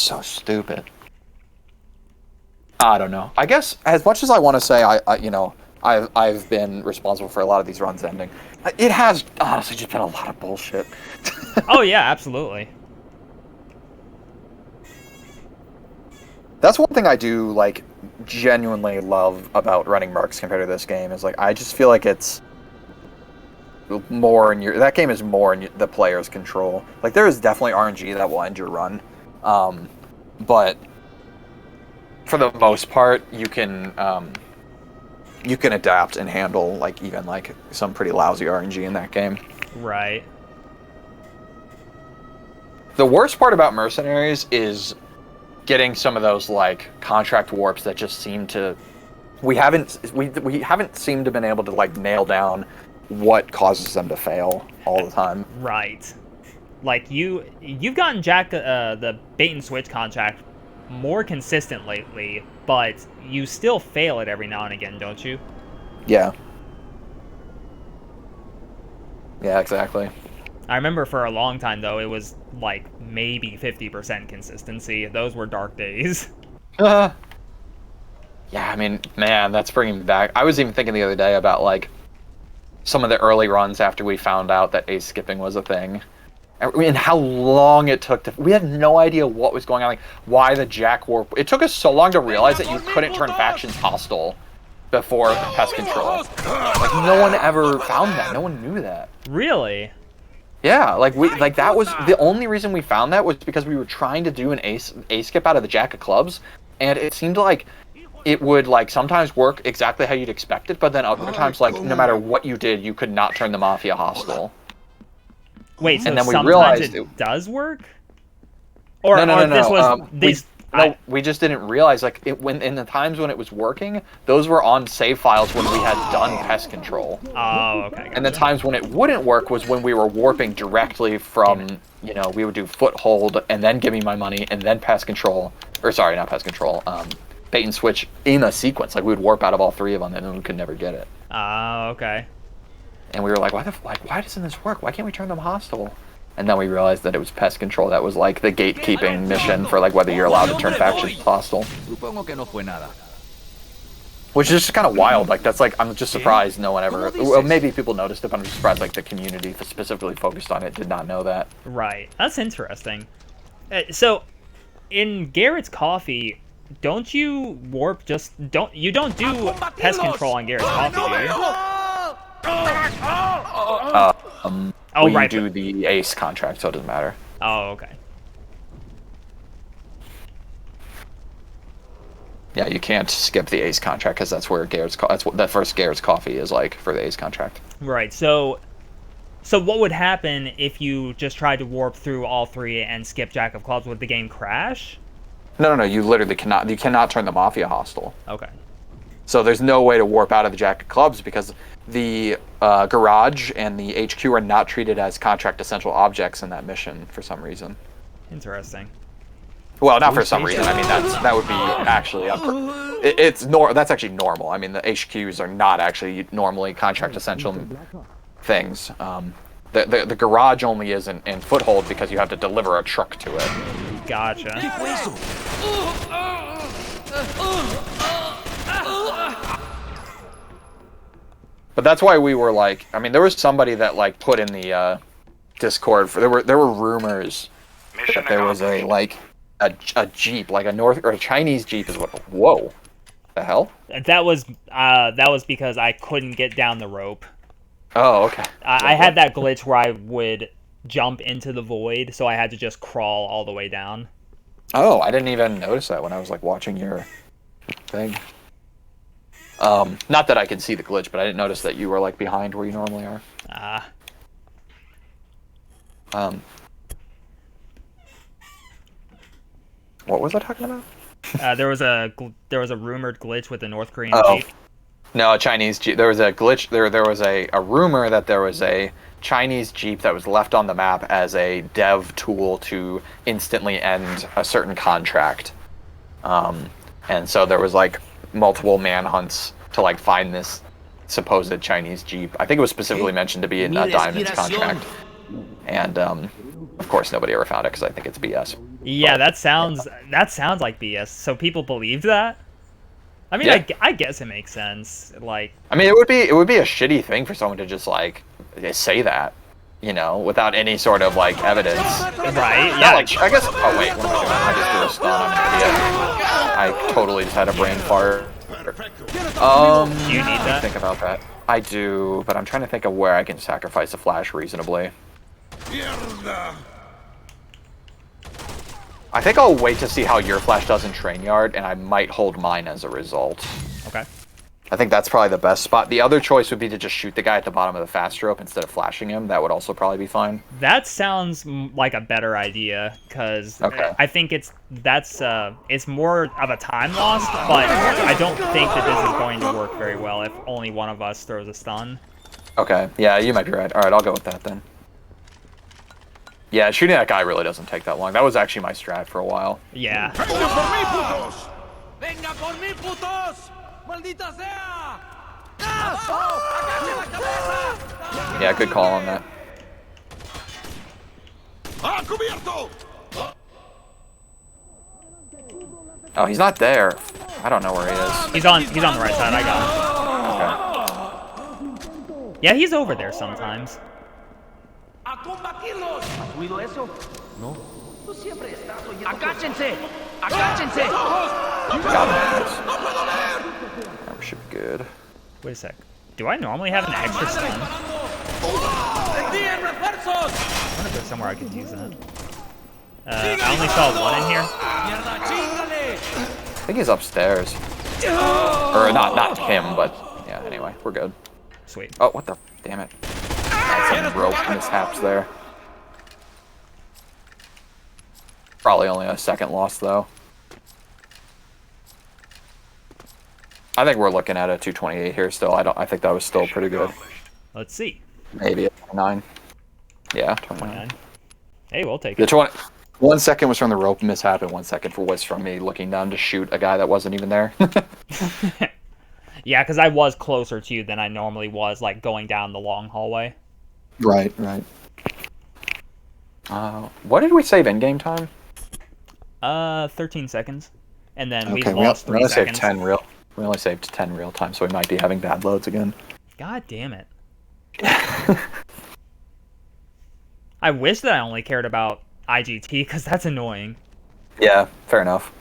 so stupid. I don't know. I guess as much as I want to say I've been responsible for a lot of these runs ending, it has honestly just been a lot of bullshit. Oh yeah, absolutely. That's one thing I do like genuinely love about running Mercs compared to this game is like I just feel like it's more in that game is more in the player's control. Like there is definitely RNG that will end your run, but for the most part you can adapt and handle like even like some pretty lousy RNG in that game. Right. The worst part about Mercenaries is getting some of those like contract warps that just seem to we haven't seemed to been able to like nail down what causes them to fail all the time. Right. Like you've gotten Jack the bait and switch contract more consistent lately, but you still fail it every now and again, don't you? Yeah. Yeah, exactly. I remember for a long time though, it was like maybe 50% consistency. Those were dark days. Yeah, I mean, man, that's bringing me back. I was even thinking the other day about like some of the early runs after we found out that ace skipping was a thing. I mean, how long it took to... We had no idea what was going on, like, why the Jack Warp... It took us so long to realize that you couldn't turn factions hostile before pest control. Like, no one ever found that. No one knew that. Really? Yeah, like, that was... The only reason we found that was because we were trying to do an ace skip out of the Jack of Clubs, and it seemed like it would, like, sometimes work exactly how you'd expect it, but then other times, like, no matter what you did, you could not turn the Mafia hostile. Wait, so and then we sometimes realized it does work? Or, no. We just didn't realize, like, when in the times when it was working, those were on save files when we had done pest control. Oh, okay. Gotcha. And the times when it wouldn't work was when we were warping directly from, you know, we would do foothold and then give me my money and then pest control. Or sorry, not pest control. Bait and switch in a sequence. Like, we would warp out of all three of them and then we could never get it. Oh, okay. And we were like, why doesn't this work? Why can't we turn them hostile? And then we realized that it was pest control. That was like the gatekeeping mission for like whether you're allowed to turn factions hostile. Which is just kind of wild. Like that's like I'm just surprised no one ever. Well, maybe people noticed it, but I'm just surprised like the community specifically focused on it did not know that. Right. That's interesting. So, in Garrett's Coffee, don't you warp? You don't do pest control on Garrett's Coffee, do you? We right. do the ace contract, so it doesn't matter. Oh, okay. Yeah, you can't skip the ace contract because that's where that's what that first Garrett's Coffee is like for the ace contract. Right. So what would happen if you just tried to warp through all three and skip Jack of Clubs? Would the game crash? No. You literally cannot. You cannot turn the Mafia hostile. Okay. So there's no way to warp out of the Jack of Clubs because the garage and the HQ are not treated as contract essential objects in that mission for some reason. Interesting. Well, not for some reason. I mean, that would be actually that's actually normal. I mean, the HQs are not actually normally contract essential things. The garage only is in foothold because you have to deliver a truck to it. Gotcha. But that's why we were like, I mean, there was somebody that like put in the Discord. There were rumors that there was a Jeep, like a Chinese Jeep is what. Whoa, the hell? That was because I couldn't get down the rope. Oh, okay. I had that glitch where I would jump into the void, so I had to just crawl all the way down. Oh, I didn't even notice that when I was like watching your thing. Not that I could see the glitch, but I didn't notice that you were like behind where you normally are. What was I talking about? There was a rumored glitch with the North Korean Jeep. No, a Chinese Jeep. There was a glitch. There was a rumor that there was a Chinese Jeep that was left on the map as a dev tool to instantly end a certain contract. And so there was like multiple manhunts to like find this supposed Chinese Jeep. I think it was specifically mentioned to be in a Diamond's contract. And Of course, nobody ever found it because I think it's BS. Yeah, But, that sounds like BS. So people believe that? I mean, Yeah. I guess it makes sense. Like, I mean, it would be a shitty thing for someone to just like say that, you know, without any sort of like evidence. right? Not Yeah. like I guess. Oh wait, what am I doing? I just threw a stun. I'm an idiot. I totally just had a brain fart. Do you need Let me that? think about that. I do, but I'm trying to think of where I can sacrifice a flash reasonably. I think I'll wait to see how your flash does in train yard, and I might hold mine as a result. Okay. I think that's probably the best spot. The other choice would be to just shoot the guy at the bottom of the fast rope instead of flashing him. That would also probably be fine. That sounds like a better idea because Okay. I think it's more of a time loss, but I don't think that this is going to work very well if only one of us throws a stun. Okay, yeah, you might be right. All right, I'll go with that then. Yeah, shooting that guy really doesn't take that long. That was actually my strat for a while. Yeah. ¡Venga por mí, putos! ¡Maldita sea! Yeah, good call on that. Oh, he's not there. I don't know where he is. He's on the right side. I got him. Okay. Yeah, he's over there sometimes. ¡A combatirlos! ¿Has oído eso? No. Tú siempre estás oyendo. ¡Agáchense! ¡Agáchense! Got him. That should be good. Wait a sec. Do I normally have an extra stun? ¡Envíen refuerzos! I wonder if there's somewhere I could use that. I only saw one in here. ¡Mierda, chíngale! I think he's upstairs. Or not him, but yeah, anyway, we're good. Sweet. Oh, what the? Damn it. Some rope mishaps there. Probably only a second loss, though. I think we're looking at a 228 here still. I think that was still pretty good. Let's see. Maybe a 29. Yeah, 29. 29. Hey, we'll take The it. 20. 1 second was from the rope mishap, and 1 second was from me looking down to shoot a guy that wasn't even there. Yeah, because I was closer to you than I normally was, like going down the long hallway. Right. What did we save in game time? 13 seconds, and then we Okay, lost we 3 only saved seconds. 10 real. We only saved 10 real time, so we might be having bad loads again. God damn it! I wish that I only cared about IGT because that's annoying. Yeah, fair enough.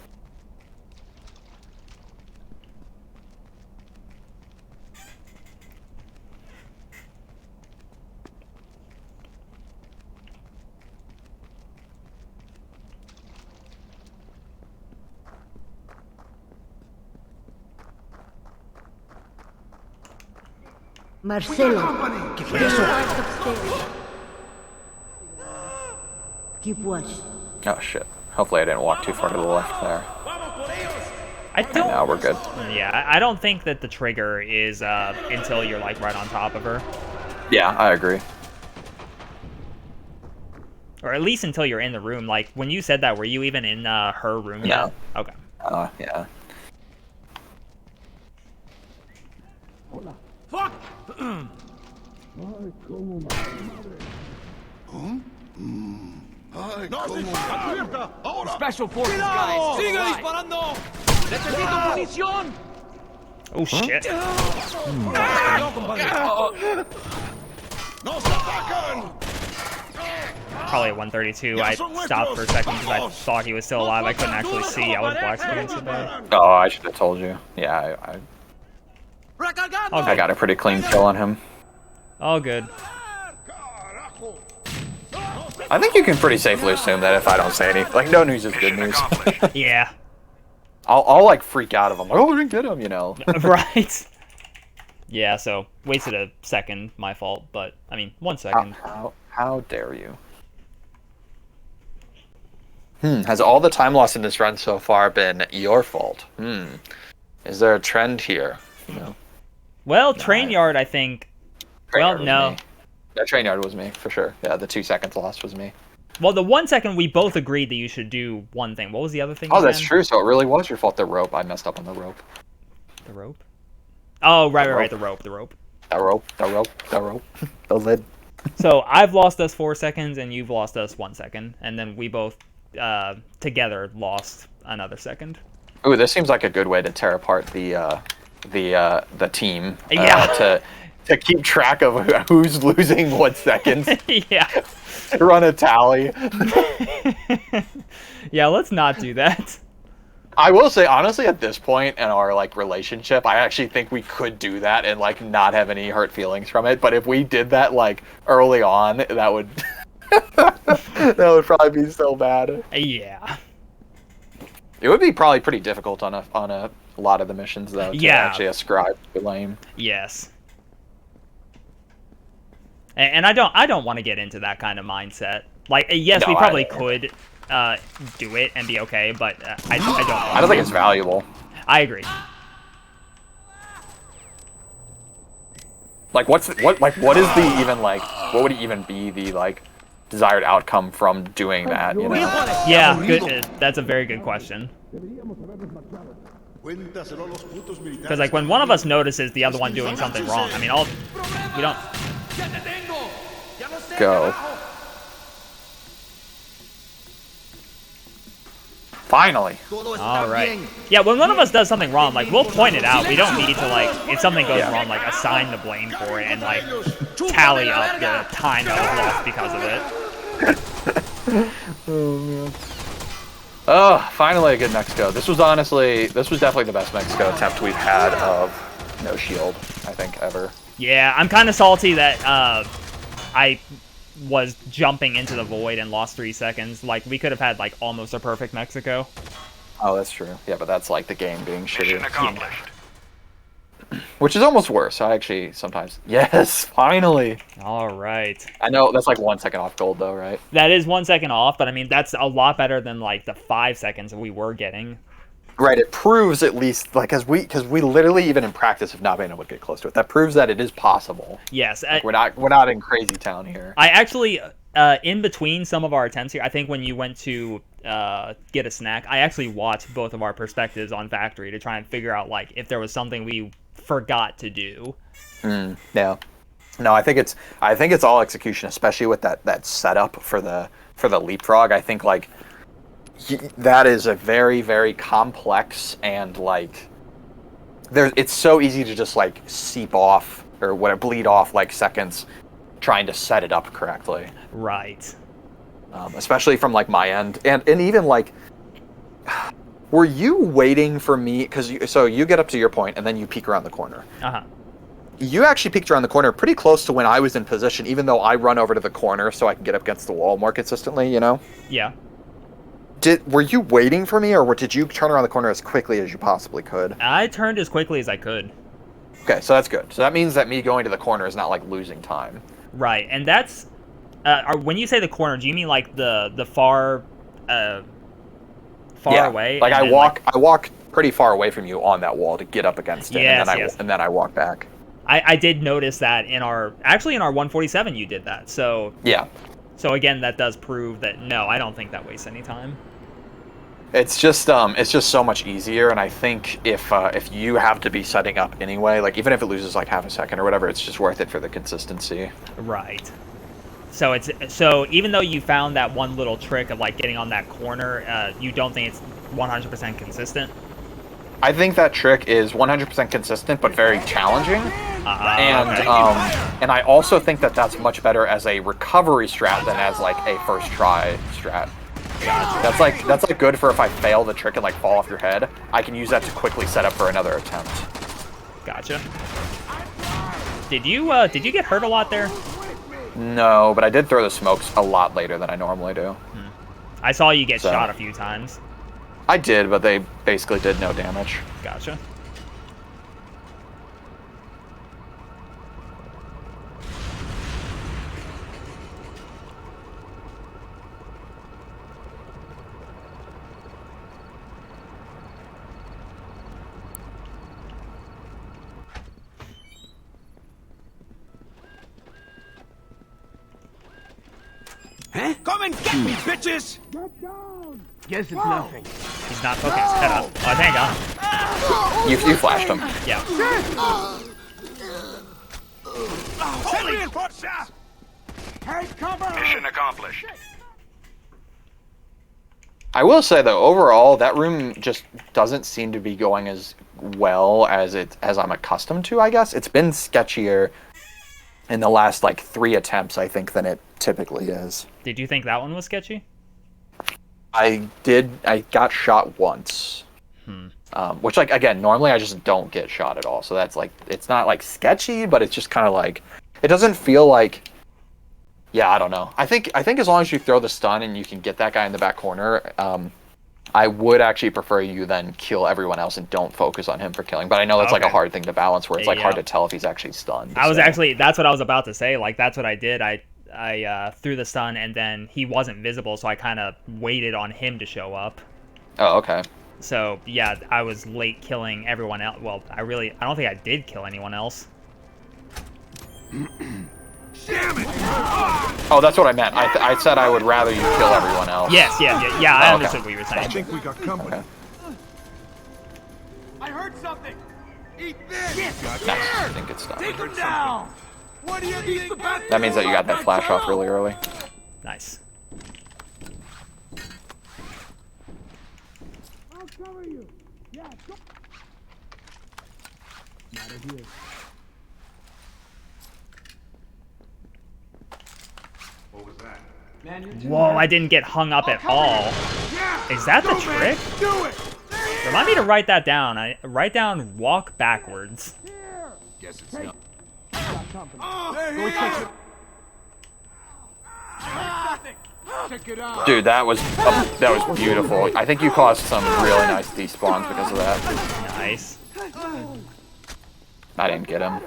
Marcelo, ¿Qué fue eso? keep watch. Oh shit. Hopefully I didn't walk too far to the left there. ¡Vamos por ellos! I And don't. now we're good. Yeah, I don't think that the trigger is until you're like right on top of her, Yeah, I agree. or at least until you're in the room. Like when you said that, were you even in her room yet? No. Okay. Yeah. ¡Fuck! Special Forces, guys! ¡Sigue disparando! ¡Necesito munición! Oh shit. ¡No, compadre! Probably at 132. I stopped for a second because I thought he was still alive. I couldn't actually see. I was black screen so bad. Oh, I should have told you. Yeah, I got a pretty clean kill on him. All good. I think you can pretty safely assume that if I don't say anything, like no news is good news. Yeah. I'll like freak out if I'm like, oh, we didn't get him, you know. Right. Yeah. So wasted a second. My fault. But I mean, 1 second. How dare you? Has all the time lost in this run so far been your fault? Is there a trend here? You know, Well, train yard, I think. train Well, yard was no. me. That train yard was me for sure. Yeah, the 2 seconds lost was me. Well, the 1 second we both agreed that you should do one thing. What was the other thing? Oh, that's again? true. So it really was your fault. The rope. I messed up on the rope. The rope. Oh, right. rope. The rope. The rope. The lid. So I've lost us 4 seconds, and you've lost us 1 second, and then we both together lost another second. Ooh, this seems like a good way to tear apart the team. Yeah. To keep track of who's losing what seconds. Yeah. Run a tally. Yeah, let's not do that. I will say, honestly, at this point in our like relationship, I actually think we could do that and like not have any hurt feelings from it. But if we did that like early on, that would that would probably be so bad. Yeah. It would be probably pretty difficult on a lot of the missions though. To actually ascribe to lame. Yes. And I don't want to get into that kind of mindset. Like, yes, we probably could do it and be okay, but I don't. I don't think it's valuable. I agree. Like, what is the even like? What would even be the like desired outcome from doing that? You know? Yeah, good. That's a very good question. Because like when one of us notices the other one doing something wrong, I mean, we don't. Go. Finally. All right. Yeah, when one of us does something wrong, like we'll point it out. We don't need to like, if something goes wrong, like assign the blame for it and like tally up the time that was lost because of it. Oh man. Oh, finally a good Mexico. This was definitely the best Mexico attempt we've had of no shield, I think, ever. Yeah, I'm kind of salty that I was jumping into the void and lost 3 seconds. Like, we could have had, like, almost a perfect Mexico. Oh, that's true. Yeah, but that's, like, the game being shitty. Accomplished. Which is almost worse. I actually sometimes... Yes, finally! All right. I know, that's, like, 1 second off gold, though, right? That is 1 second off, but, I mean, that's a lot better than, like, the 5 seconds that we were getting. Right, it proves at least, like, because we literally, even in practice, have not been able to get close to it. That proves that it is possible. Yes. Like, we're not in crazy town here. I actually, in between some of our attempts here, I think when you went to get a snack, I actually watched both of our perspectives on Factory to try and figure out, like, if there was something we forgot to do. Yeah. No, I think it's all execution, especially with that setup for the leapfrog. I think, like, that is a very, very complex and like it's so easy to just like seep off or bleed off like seconds trying to set it up correctly. Right. Especially from like my end and even like, were you waiting for me? So you get up to your point and then you peek around the corner. You actually peeked around the corner pretty close to when I was in position, even though I run over to the corner so I can get up against the wall more consistently, you know? Yeah. Were you waiting for me, or did you turn around the corner as quickly as you possibly could? I turned as quickly as I could. Okay, so that's good. So that means that me going to the corner is not like losing time. Right, and that's when you say the corner, do you mean like the far away? Like I walk pretty far away from you on that wall to get up against it, yes, and then I walk back. I did notice that in our 147 you did that. So yeah. So again, that does prove that no, I don't think that wastes any time. It's just so much easier, and I think if you have to be setting up anyway, like even if it loses like half a second or whatever, it's just worth it for the consistency. Right. So even though you found that one little trick of like getting on that corner, you don't think it's 100% consistent? I think that trick is 100% consistent, but very challenging. And I also think that that's much better as a recovery strat than as like a first try strat. That's like good for if I fail the trick and like fall off your head. I can use that to quickly set up for another attempt. Gotcha. Did you get hurt a lot there? No, but I did throw the smokes a lot later than I normally do. I saw you get shot a few times. I did, but they basically did no damage. Gotcha. Huh? Come and get me, bitches! Guess it's nothing. He's not poking his head up. Oh, thank God. You flashed him. Yeah. Take cover! Mission accomplished. I will say though, overall, that room just doesn't seem to be going as well as I'm accustomed to. I guess it's been sketchier in the last like 3 attempts, I think, than it typically is. Did you think that one was sketchy? I did. I got shot once. Which, like, again, normally I just don't get shot at all. So that's like, it's not like sketchy, but it's just kind of like, it doesn't feel like. Yeah, I don't know. I think as long as you throw the stun and you can get that guy in the back corner, I would actually prefer you then kill everyone else and don't focus on him for killing. But I know that's like a hard thing to balance, where it's like hard to tell if he's actually stunned. That's what I was about to say. Like, that's what I did. I threw the stun and then he wasn't visible, so I kind of waited on him to show up. Oh, okay. So yeah, I was late killing everyone else. Well, I don't think I did kill anyone else. Damn it! Oh, that's what I meant. I said I would rather you kill everyone else. Yes, yeah. I understood what you were saying. I think we got company. Okay. I heard something! Eat this! Nice. I think it's done. Take him down! What do you think? That means that you got that flash off really early. Nice. I'll cover you! Yeah, go! Not here. What was that? Man, you're Whoa, I didn't get hung up at all. Is that the trick? Do it! Remind me to write that down. I write down walk backwards. here! Guess it's not. Got company. There he is! Check it out! Dude, that was beautiful. I think you caused some really nice despawns because of that. Nice. I didn't get him.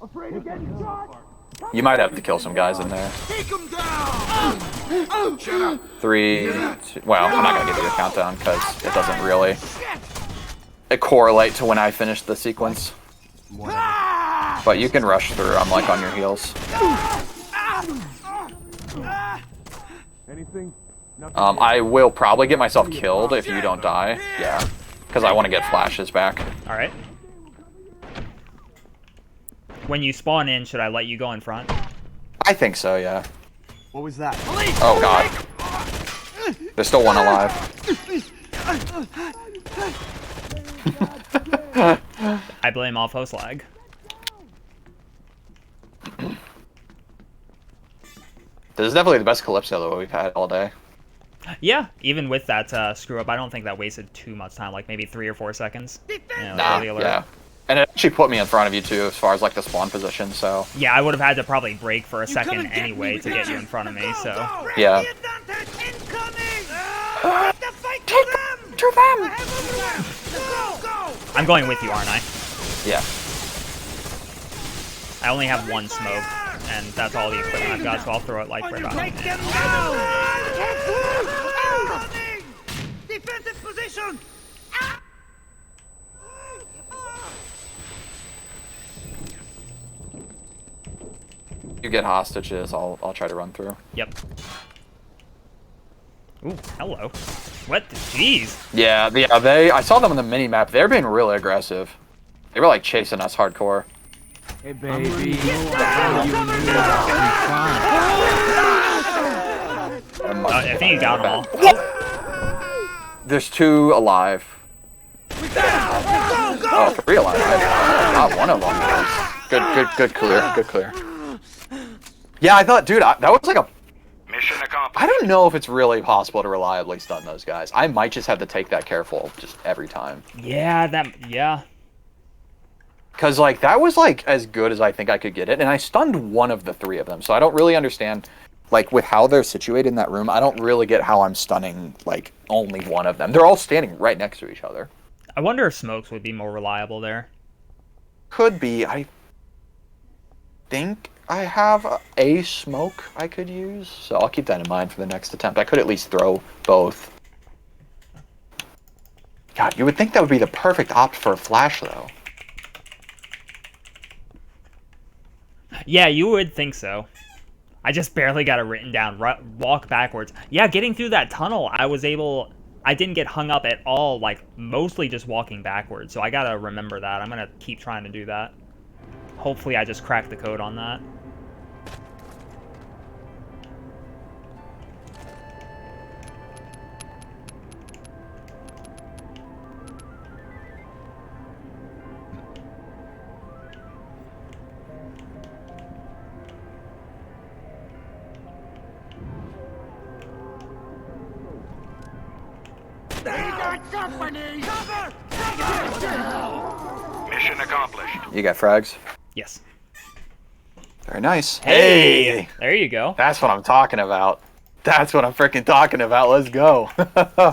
Afraid of getting shot? You might have to kill some guys in there. Take him down! Shut up! 3, 2, well, I'm not gonna give you a countdown because it doesn't really correlate to when I finish the sequence. But you can rush through. I'm like on your heels. Anything? I will probably get myself killed if you don't die. Yeah, because I want to get flashes back. All right. When you spawn in, should I let you go in front? I think so. Yeah. What was that? Oh God. There's still one alive. I blame all host lag. This is definitely the best Calypso that we've had all day. Yeah, even with that screw up, I don't think that wasted too much time, like maybe 3 or 4 seconds. You know, Nah, early alert. yeah. And it actually put me in front of you too, as far as like the spawn position. So Yeah, I would have had to probably break for a second anyway to get you in front of me, so. yeah. To them. I'm going with you, aren't I? Yeah. I only have 1 smoke, and that's all the equipment I've got, so I'll throw it like right about now. Defensive position! You get hostages. I'll try to run through. Yep. Ooh, hello. What? Jeez. Yeah. I saw them on the mini map. They're being really aggressive. They were like chasing us hardcore. Hey, baby. I think you got them all. There's 2 alive. Oh, 3 alive. Not one of them. Good clear. Good clear. Yeah, I thought, dude, that was like a. Mission accomplished. I don't know if it's really possible to reliably stun those guys. I might just have to take that careful just every time. Yeah. Because, like, that was, like, as good as I think I could get it. And I stunned one of the 3 of them. So I don't really understand, like, with how they're situated in that room, I don't really get how I'm stunning, like, only one of them. They're all standing right next to each other. I wonder if smokes would be more reliable there. Could be. I think I have a smoke I could use. So I'll keep that in mind for the next attempt. I could at least throw both. God, you would think that would be the perfect opt for a flash, though. Yeah, you would think so. I just barely got it written down. Walk backwards. Yeah, getting through that tunnel, I didn't get hung up at all, like, mostly just walking backwards. So I gotta remember that. I'm gonna keep trying to do that. Hopefully I just cracked the code on that. Mission accomplished. You got frags? Yes. Very nice. Hey! There you go. That's what I'm talking about. That's what I'm freaking talking about. Let's go.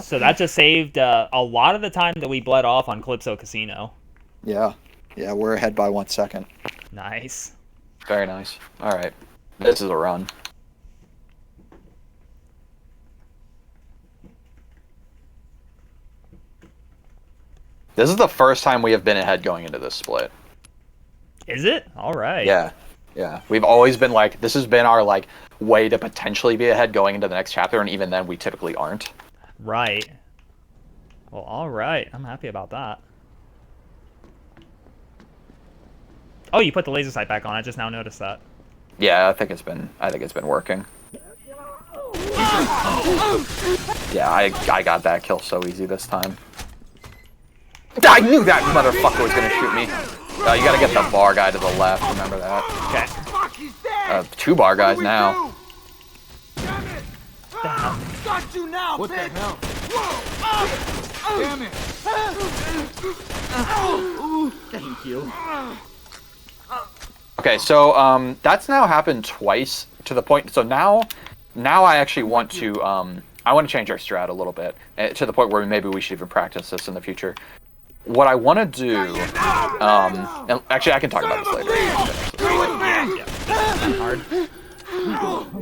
So that just saved a lot of the time that we bled off on Calypso Casino. Yeah. Yeah, we're ahead by 1 second. Nice. Very nice. All right. This is a run. This is the first time we have been ahead going into this split. Is it? All right. Yeah. Yeah. We've always been like, this has been our like way to potentially be ahead going into the next chapter, and even then we typically aren't. Right. Well, all right. I'm happy about that. Oh, you put the laser sight back on. I just now noticed that. Yeah, I think it's been working. Yeah, I got that kill so easy this time. I knew that motherfucker was gonna shoot me. You gotta get the bar guy to the left, remember that. Okay. 2 bar guys now. Got you now, what bitch. The hell? Damn it. Thank you. Okay, so that's now happened twice to the point. So now I actually want to I want to change our strat a little bit to the point where maybe we should even practice this in the future. What I want to do, and actually I can talk about this later. Yeah. Hard.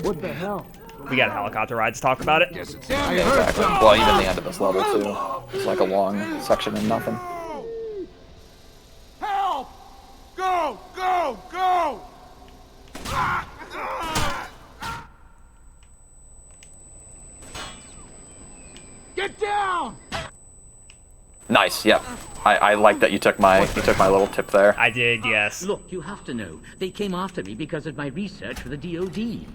What the hell? We got a helicopter ride to talk about it. Yes, it's Yeah, exactly. Well, even the end of this level too. It's like a long section of nothing. Help! Go! Go! Go! Get down! Nice. Yep. I like that you took my little tip there. I did, yes. Look, you have to know. They came after me because of my research for the DoD.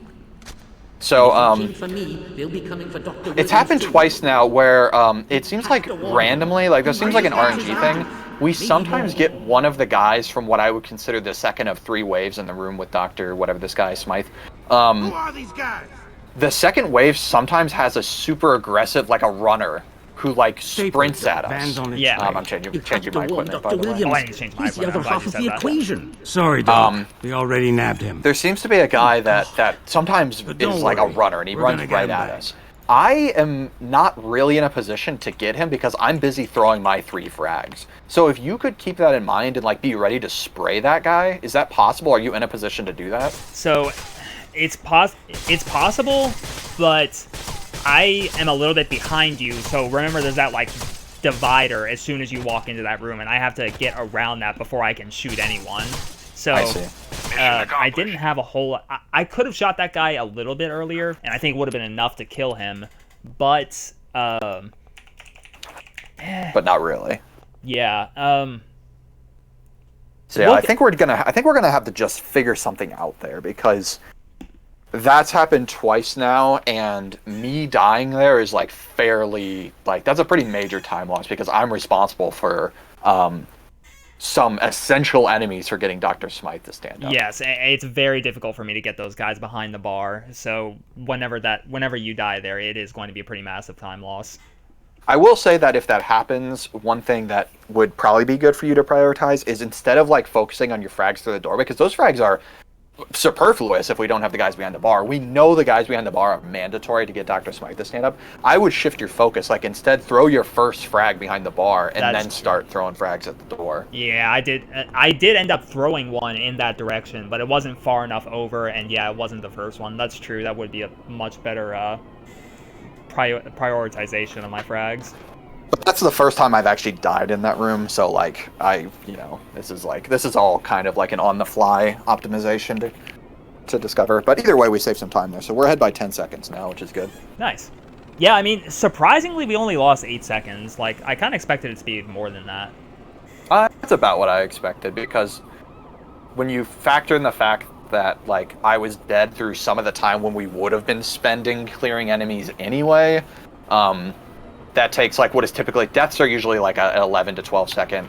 So If they came for me, they'll be coming for Dr. it's happened Williams too. twice now where it seems like randomly, like there seems like an RNG thing. We sometimes get one of the guys from what I would consider the second of 3 waves in the room with Dr. whatever this guy, Smythe. Who are these guys? The second wave sometimes has a super aggressive, like a runner, who like sprints at us. Yeah. I'm changing You have to my warn equipment, Dr. by the way. Williams. Oh, I need to change my He's the equipment. other I'm glad half you of said the that. equation. Sorry, Doc. We already nabbed him. There seems to be a guy that sometimes don't is like a worry. runner, and he We're runs gonna get right him at back. us. I am not really in a position to get him because I'm busy throwing my 3 frags. So if you could keep that in mind and like be ready to spray that guy, is that possible? Are you in a position to do that? So, it's possible, but I am a little bit behind you. So remember, there's that like divider as soon as you walk into that room, and I have to get around that before I can shoot anyone. So I see. I didn't have a whole lot. I could have shot that guy a little bit earlier, and I think it would have been enough to kill him. But But not really. yeah. So yeah, I think we're gonna have to just figure something out there, because that's happened twice now, and me dying there is like fairly like that's a pretty major time loss because I'm responsible for some essential enemies for getting Dr. Smythe to stand up. Yes, it's very difficult for me to get those guys behind the bar. So whenever you die there, it is going to be a pretty massive time loss. I will say that if that happens, one thing that would probably be good for you to prioritize is instead of like focusing on your frags through the doorway, because those frags are superfluous if we don't have the guys behind the bar. We know the guys behind the bar are mandatory to get Dr. Smythe to stand up. I would shift your focus, like instead throw your first frag behind the bar and That's then true. start throwing frags at the door. Yeah, I did end up throwing one in that direction, but it wasn't far enough over, and yeah, it wasn't the first one. That's true. That would be a much better prioritization of my frags. But that's the first time I've actually died in that room, so like this is all kind of like an on-the-fly optimization to discover. But either way, we saved some time there, so we're ahead by 10 seconds now, which is good. Nice. Yeah, I mean, surprisingly, we only lost 8 seconds. Like, I kind of expected it to be more than that. That's about what I expected, because when you factor in the fact that like I was dead through some of the time when we would have been spending clearing enemies anyway, that takes like what is typically deaths are usually like an 11 to 12 second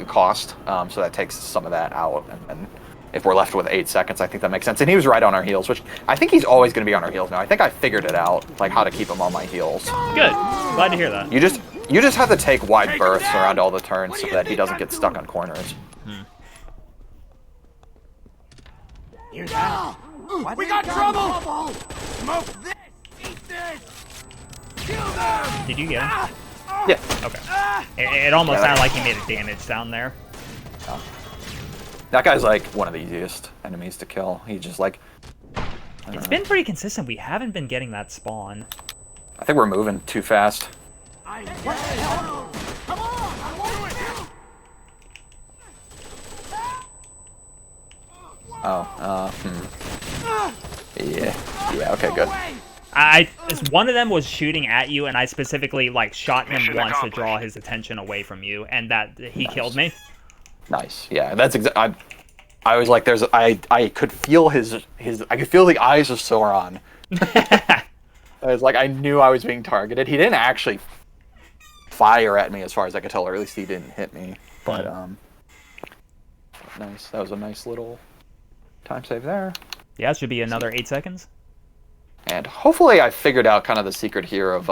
cost, so that takes some of that out, and if we're left with 8 seconds, I think that makes sense. And he was right on our heels, which I think he's always going to be on our heels now. I think I figured it out, like how to keep him on my heels. Good. Glad to hear that. You just have to take wide berths around all the turns so that he doesn't get stuck on corners. We got trouble! Smoke this! Eat this! Kill them! Did you get him? Yeah. Okay. It almost sounded like he made a damage down there. That guy's like one of the easiest enemies to kill. He's just like... It's been pretty consistent. We haven't been getting that spawn. I think we're moving too fast. Yeah, okay, good. One of them was shooting at you, and I specifically like shot him once to draw his attention away from you, and that he killed me. Nice. Yeah, that's I was like, I could feel I could feel the eyes of Sauron. I was like, I knew I was being targeted. He didn't actually fire at me as far as I could tell, or at least he didn't hit me. But nice. That was a nice little time save there. Yeah, it should be another 8 seconds. And hopefully I figured out kind of the secret here of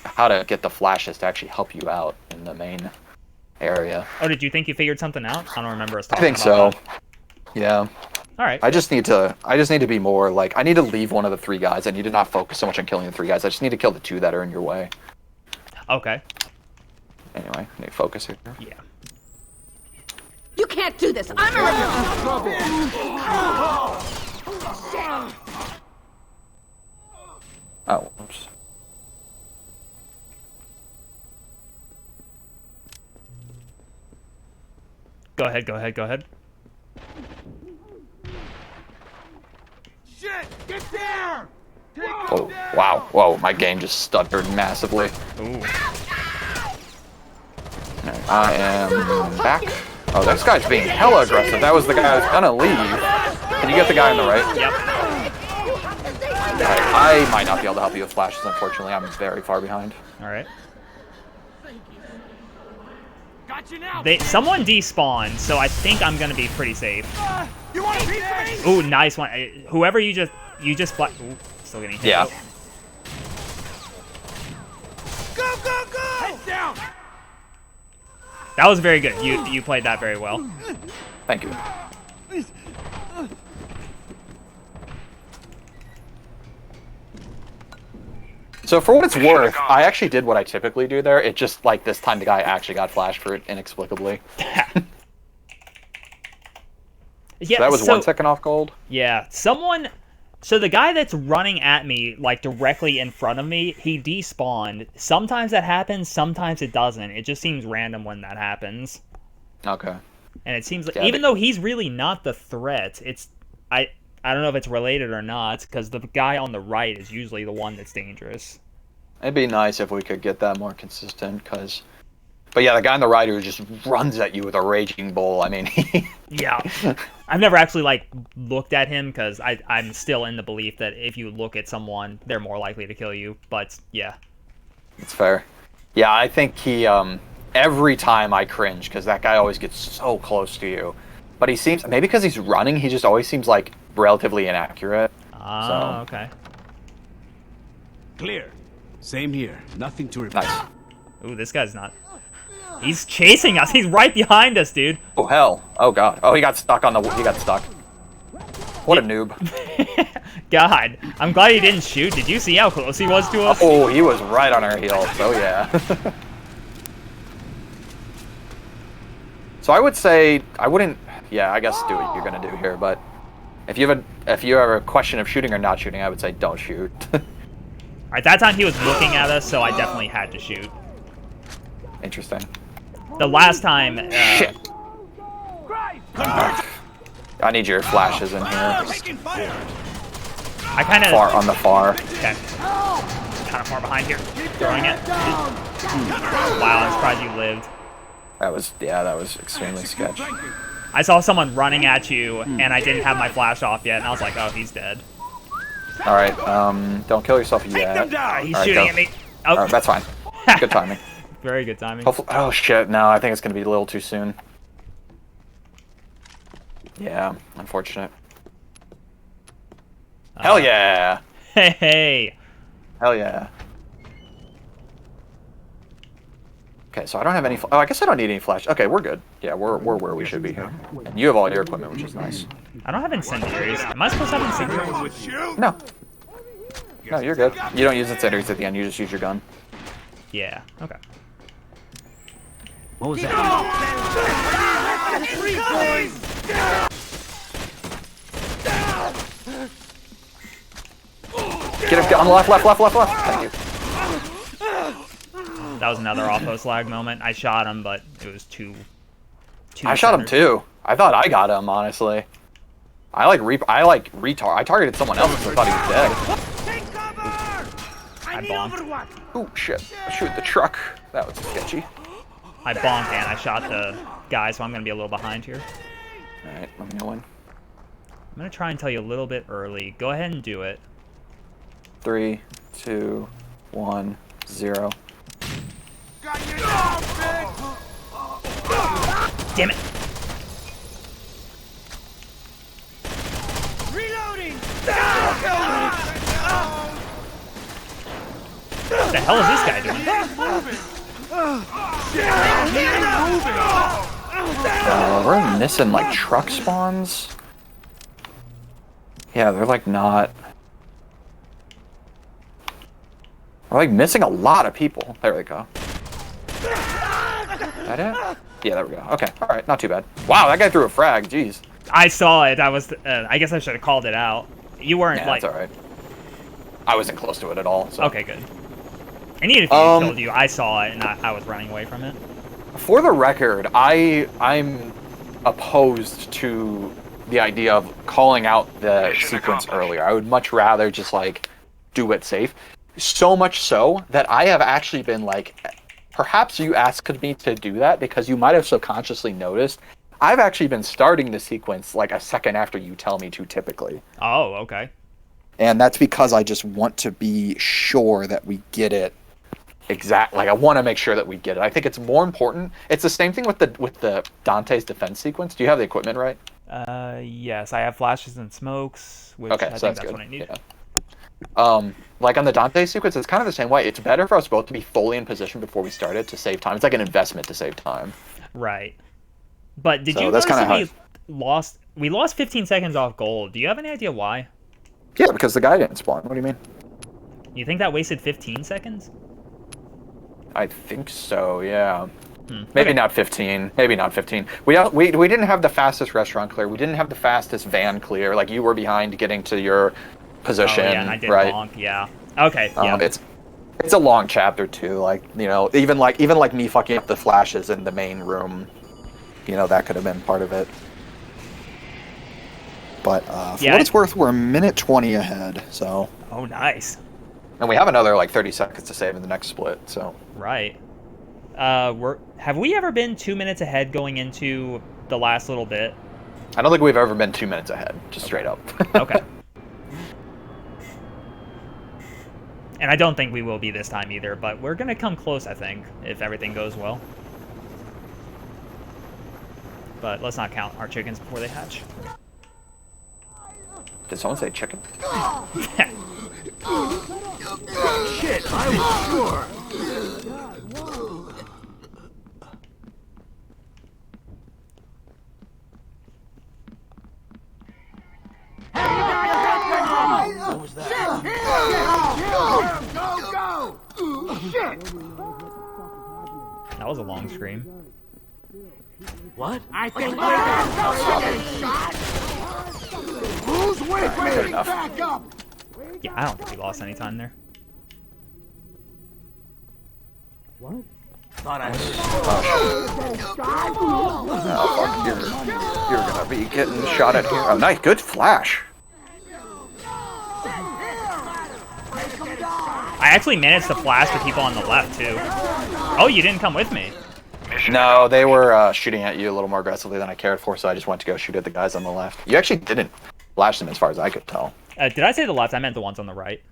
how to get the flashes to actually help you out in the main area. Oh, did you think you figured something out? I don't remember us talking about so. that. Yeah. All right. I just need to be more like, I need to leave one of the 3 guys. I need to not focus so much on killing the 3 guys. I just need to kill the 2 that are in your way. Okay. Anyway, I need to focus here. Yeah. You can't do this. I'm a Oh, oops. Go ahead. Shit! Get there! Oh, wow. Whoa, my game just stuttered massively. Ooh. Right, I am back. Oh, this guy's being hella aggressive. That was the guy I was gonna leave. Can you get the guy on the right? Yep. Right, I might not be able to help you with flashes, unfortunately. I'm very far behind. All right. Got you now! Someone despawned, so I think I'm gonna be pretty safe. You want a piece of me? Ooh, nice one. Whoever you just ooh, still getting hit. Yeah. Go, go, go! Head down! That was very good. You played that very well. Thank you. So for what it's worth, I actually did what I typically do there. It just, like, this time the guy actually got flashed for it inexplicably. Yeah. So that was 1 second off gold? Yeah. So the guy that's running at me, like, directly in front of me, he despawned. Sometimes that happens, sometimes it doesn't. It just seems random when that happens. Okay. And it seems like, even though he's really not the threat, I don't know if it's related or not, because the guy on the right is usually the one that's dangerous. It'd be nice if we could get that more consistent, because... But yeah, the guy on the right who just runs at you with a raging bull, I mean... Yeah. I've never actually, like, looked at him, because I'm still in the belief that if you look at someone, they're more likely to kill you, but yeah. It's fair. Yeah, I think he, every time I cringe, because that guy always gets so close to you. But he seems... Maybe because he's running, he just always seems, like, relatively inaccurate. Ah, okay. Clear. Same here. Nothing to report. Nice. Ooh, this guy's not... He's chasing us. He's right behind us, dude. Oh, hell. Oh, God. Oh, he got stuck on the... He got stuck. What a noob. God. I'm glad he didn't shoot. Did you see how close he was to us? Oh, he was right on our heels. Oh, yeah. So I would say... I wouldn't... Yeah, I guess do what you're going to do here, but... If you have a question of shooting or not shooting, I would say don't shoot. At that time, he was looking at us, so I definitely had to shoot. Interesting. The last time... Shit. I need your flashes in here. I kind of... Far on the far. Okay. Kind of far behind here. Throwing it. Wow, I'm surprised you lived. That was extremely sketchy. I saw someone running at you, and I didn't have my flash off yet, and I was like, oh, he's dead. All right, don't kill yourself yet. He's All right, shooting go. at me. Oh. All right, that's fine. Good timing. Very good timing. Hopefully, oh shit! No, I think it's gonna be a little too soon. Yeah, unfortunate. Hell yeah! Hey! Hell yeah. Okay, so I don't have any... Oh, I guess I don't need any flash. Okay, we're good. Yeah, we're where we should be here. And you have all your equipment, which is nice. I don't have incendiaries. Am I supposed to have incendiaries? No. No, you're good. You don't use incendiaries at the end, you just use your gun. Yeah, okay. What was that? Get him on the left. Thank you. That was another off-post lag moment. I shot him, but it was too I shot him too. I thought I got him, honestly. I targeted someone else because I thought he was dead. Take cover! I bonked. Oh shit! Shoot the truck. That was sketchy. I bonked and I shot the guy, so I'm gonna be a little behind here. All right, let me know when. I'm gonna try and tell you a little bit early. Go ahead and do it. 3, 2, 1, 0. Damn it! Reloading! What the hell is this guy doing? We're missing like truck spawns. Yeah, they're like not. We're like missing a lot of people. There we go. Is that it? Yeah, there we go. Okay, all right, not too bad. Wow, that guy threw a frag. Jeez. I saw it. I guess I should have called it out. You weren't Yeah, like. that's all right. I wasn't close to it at all. So. Okay, good. I needed to killed you. I saw it and I was running away from it. For the record, I'm opposed to the idea of calling out the Mission sequence accomplished. earlier. I would much rather just like do it safe. So much so that I have actually been like, perhaps you asked me to do that because you might have subconsciously noticed. I've actually been starting the sequence like a second after you tell me to typically. Oh, okay. And that's because I just want to be sure that we get it exact. Like I want to make sure that we get it. I think it's more important. It's the same thing with the Dante's defense sequence. Do you have the equipment right? Yes, I have flashes and smokes, which Okay, I so think that's that's good. what I need. Yeah. Like on the Dante sequence, it's kind of the same way. It's better for us both to be fully in position before we start it to save time. It's like an investment to save time. Right. But did So you that's notice kinda that we lost 15 seconds off gold? Do you have any idea why? Yeah, because the guy didn't spawn. What do you mean? You think that wasted 15 seconds? I think so. Yeah. Okay. Maybe not 15. Maybe not 15. We didn't have the fastest restaurant clear. We didn't have the fastest van clear. Like you were behind getting to your position. Oh, yeah, and I did right? bonk, yeah. Okay, yeah. It's a long chapter too. Like even like me fucking up the flashes in the main room. That could have been part of it. But for Yeah, what it's worth, we're a minute 20 ahead. So. Oh, nice. And we have another like 30 seconds to save in the next split. So. Right. Have we ever been 2 minutes ahead going into the last little bit? I don't think we've ever been 2 minutes ahead. Just straight up. Okay. And I don't think we will be this time either, but we're gonna come close, I think, if everything goes well. But let's not count our chickens before they hatch. Did someone say chicken? Shit, I was sure. What was that? Go! Shit! That was a long scream. What? I think we're getting shot. Who's with me? enough. Back up! Yeah, I don't think we lost any time there. Thought I heard. Oh fuck! You're gonna be getting shot at here. Oh, nice, good flash. I actually managed to flash the people on the left, too. Oh, you didn't come with me. No, they were shooting at you a little more aggressively than I cared for, so I just went to go shoot at the guys on the left. You actually didn't flash them as far as I could tell. Did I say the left? I meant the ones on the right.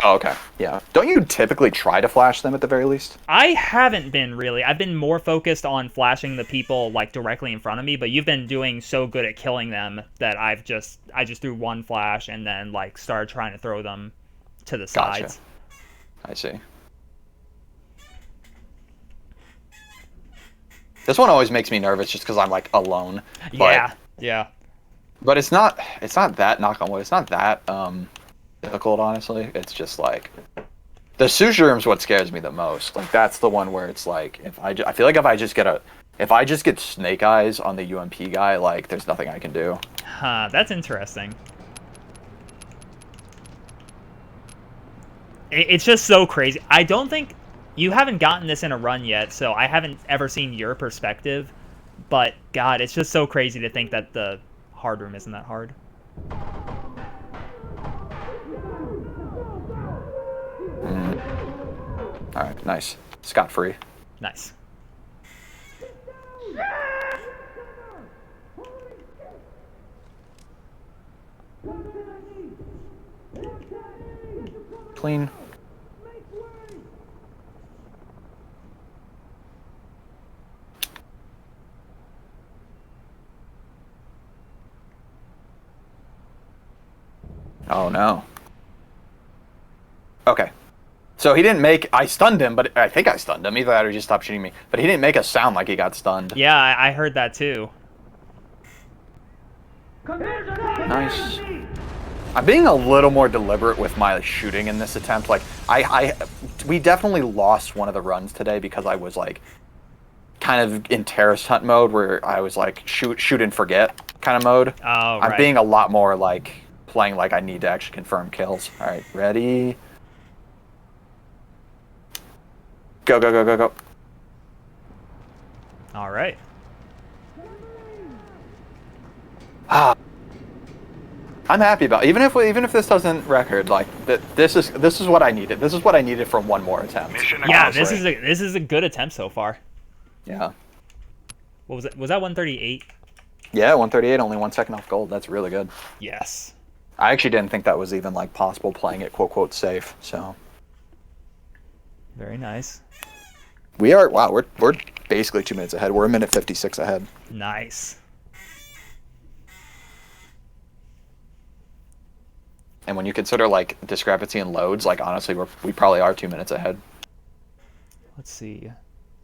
Oh, okay. Yeah. Don't you typically try to flash them at the very least? I haven't been really. I've been more focused on flashing the people like directly in front of me, but you've been doing so good at killing them that I just threw one flash and then like started trying to throw them to the sides. I see. This one always makes me nervous just because I'm like alone. But, yeah. But it's not that, knock on wood, it's not that difficult, honestly. It's just like the sushi room's what scares me the most. Like that's the one where it's like I feel like if I just get snake eyes on the UMP guy, like there's nothing I can do. Huh, that's interesting. It's just so crazy. I don't think you haven't gotten this in a run yet, so I haven't ever seen your perspective. But God, it's just so crazy to think that the hard room isn't that hard. All right, nice. Scot-free. Nice. Clean. Oh no. Okay. So he didn't make... I stunned him, but I think I stunned him. Either that or he just stopped shooting me. But he didn't make a sound like he got stunned. Yeah, I heard that too. Nice. I'm being a little more deliberate with my shooting in this attempt. Like, we definitely lost one of the runs today because I was like kind of in terrorist hunt mode where I was like shoot and forget kind of mode. Oh, right. I'm being a lot more like playing like I need to actually confirm kills. All right, ready? Go, go, go, go, go. All right. Ah. I'm happy about it. Even if this doesn't record, like this is what I needed. This is what I needed from one more attempt. Yeah, this is a good attempt so far. Yeah. What was it? Was that 138? Yeah, 138, only 1 second off gold. That's really good. Yes. I actually didn't think that was even like possible playing it quote quote safe. So. Very nice. We are we're basically 2 minutes ahead. We're 1:56 ahead. Nice. And when you consider like discrepancy in loads, like honestly, we probably are 2 minutes ahead. Let's see.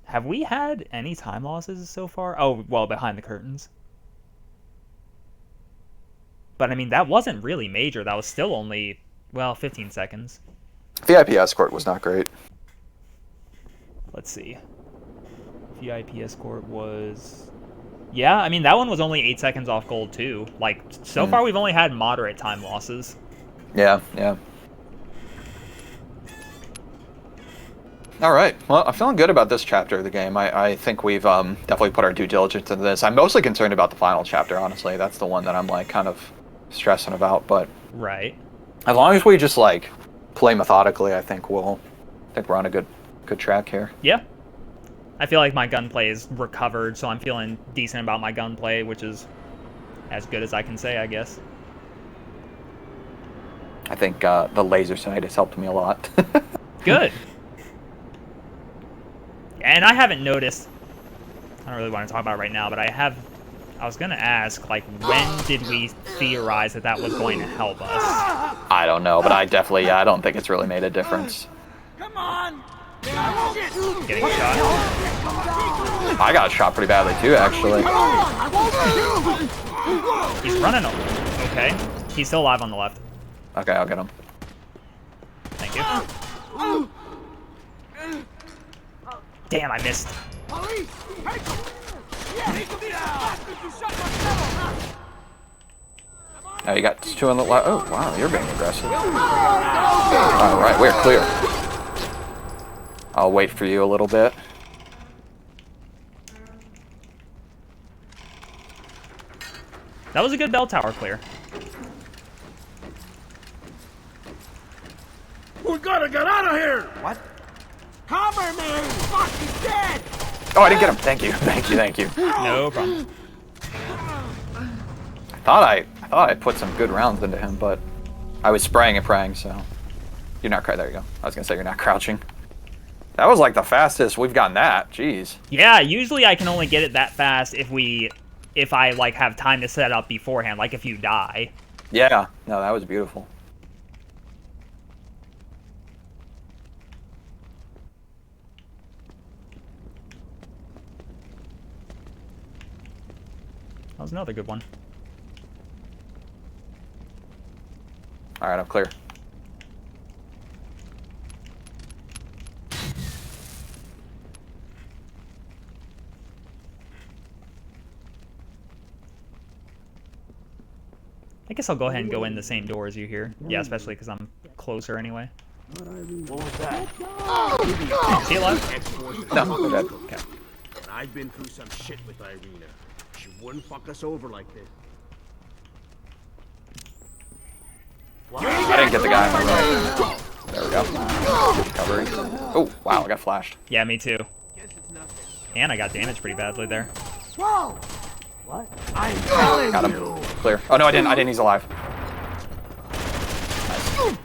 Have we had any time losses so far? Oh, well, behind the curtains. But I mean, that wasn't really major. That was still only, well, 15 seconds. VIP escort was not great. Let's see. VIP escort was... Yeah, I mean, that one was only 8 seconds off gold, too. Like, so far we've only had moderate time losses. Yeah, yeah. All right. Well, I'm feeling good about this chapter of the game. I think we've definitely put our due diligence into this. I'm mostly concerned about the final chapter, honestly. That's the one that I'm, like, kind of stressing about, but... Right. As long as we just, like, play methodically, I think we're on a good track here. Yeah. I feel like my gunplay is recovered, so I'm feeling decent about my gunplay, which is as good as I can say, I guess. I think the laser sight has helped me a lot. Good. And I haven't noticed, I don't really want to talk about it right now, but I was going to ask, like, when did we theorize that that was going to help us? I don't know, but I definitely, I don't think it's really made a difference. Come on! Getting shot. I got shot pretty badly too, actually. He's running okay. He's still alive on the left. Okay, I'll get him. Thank you. Damn, I missed. Oh, you got two on the left. Oh, wow, you're being aggressive. All right, we're clear. I'll wait for you a little bit. That was a good bell tower clear. We gotta get out of here! What? Cover me! Fuck, he's dead! Oh, I didn't get him. Thank you, thank you, thank you. No problem. I thought I put some good rounds into him, but I was spraying and praying, so. You're not there you go. I was gonna say you're not crouching. That was like the fastest we've gotten that. Jeez. Yeah, usually I can only get it that fast if I like have time to set up beforehand, like if you die. Yeah. No, that was beautiful. That was another good one. All right, I'm clear. I guess I'll go ahead and go in the same door as you here. Yeah, especially because I'm closer anyway. What was that? Is he alive? No, we're dead. Okay. I've been through some shit with Irina. She wouldn't fuck us over like this. I didn't get the guy on the right. There we go. Good recovery. Oh, wow, I got flashed. Yeah, me too. And I got damaged pretty badly there. Whoa! Got him. Clear. Oh, no, I didn't. He's alive. Nice.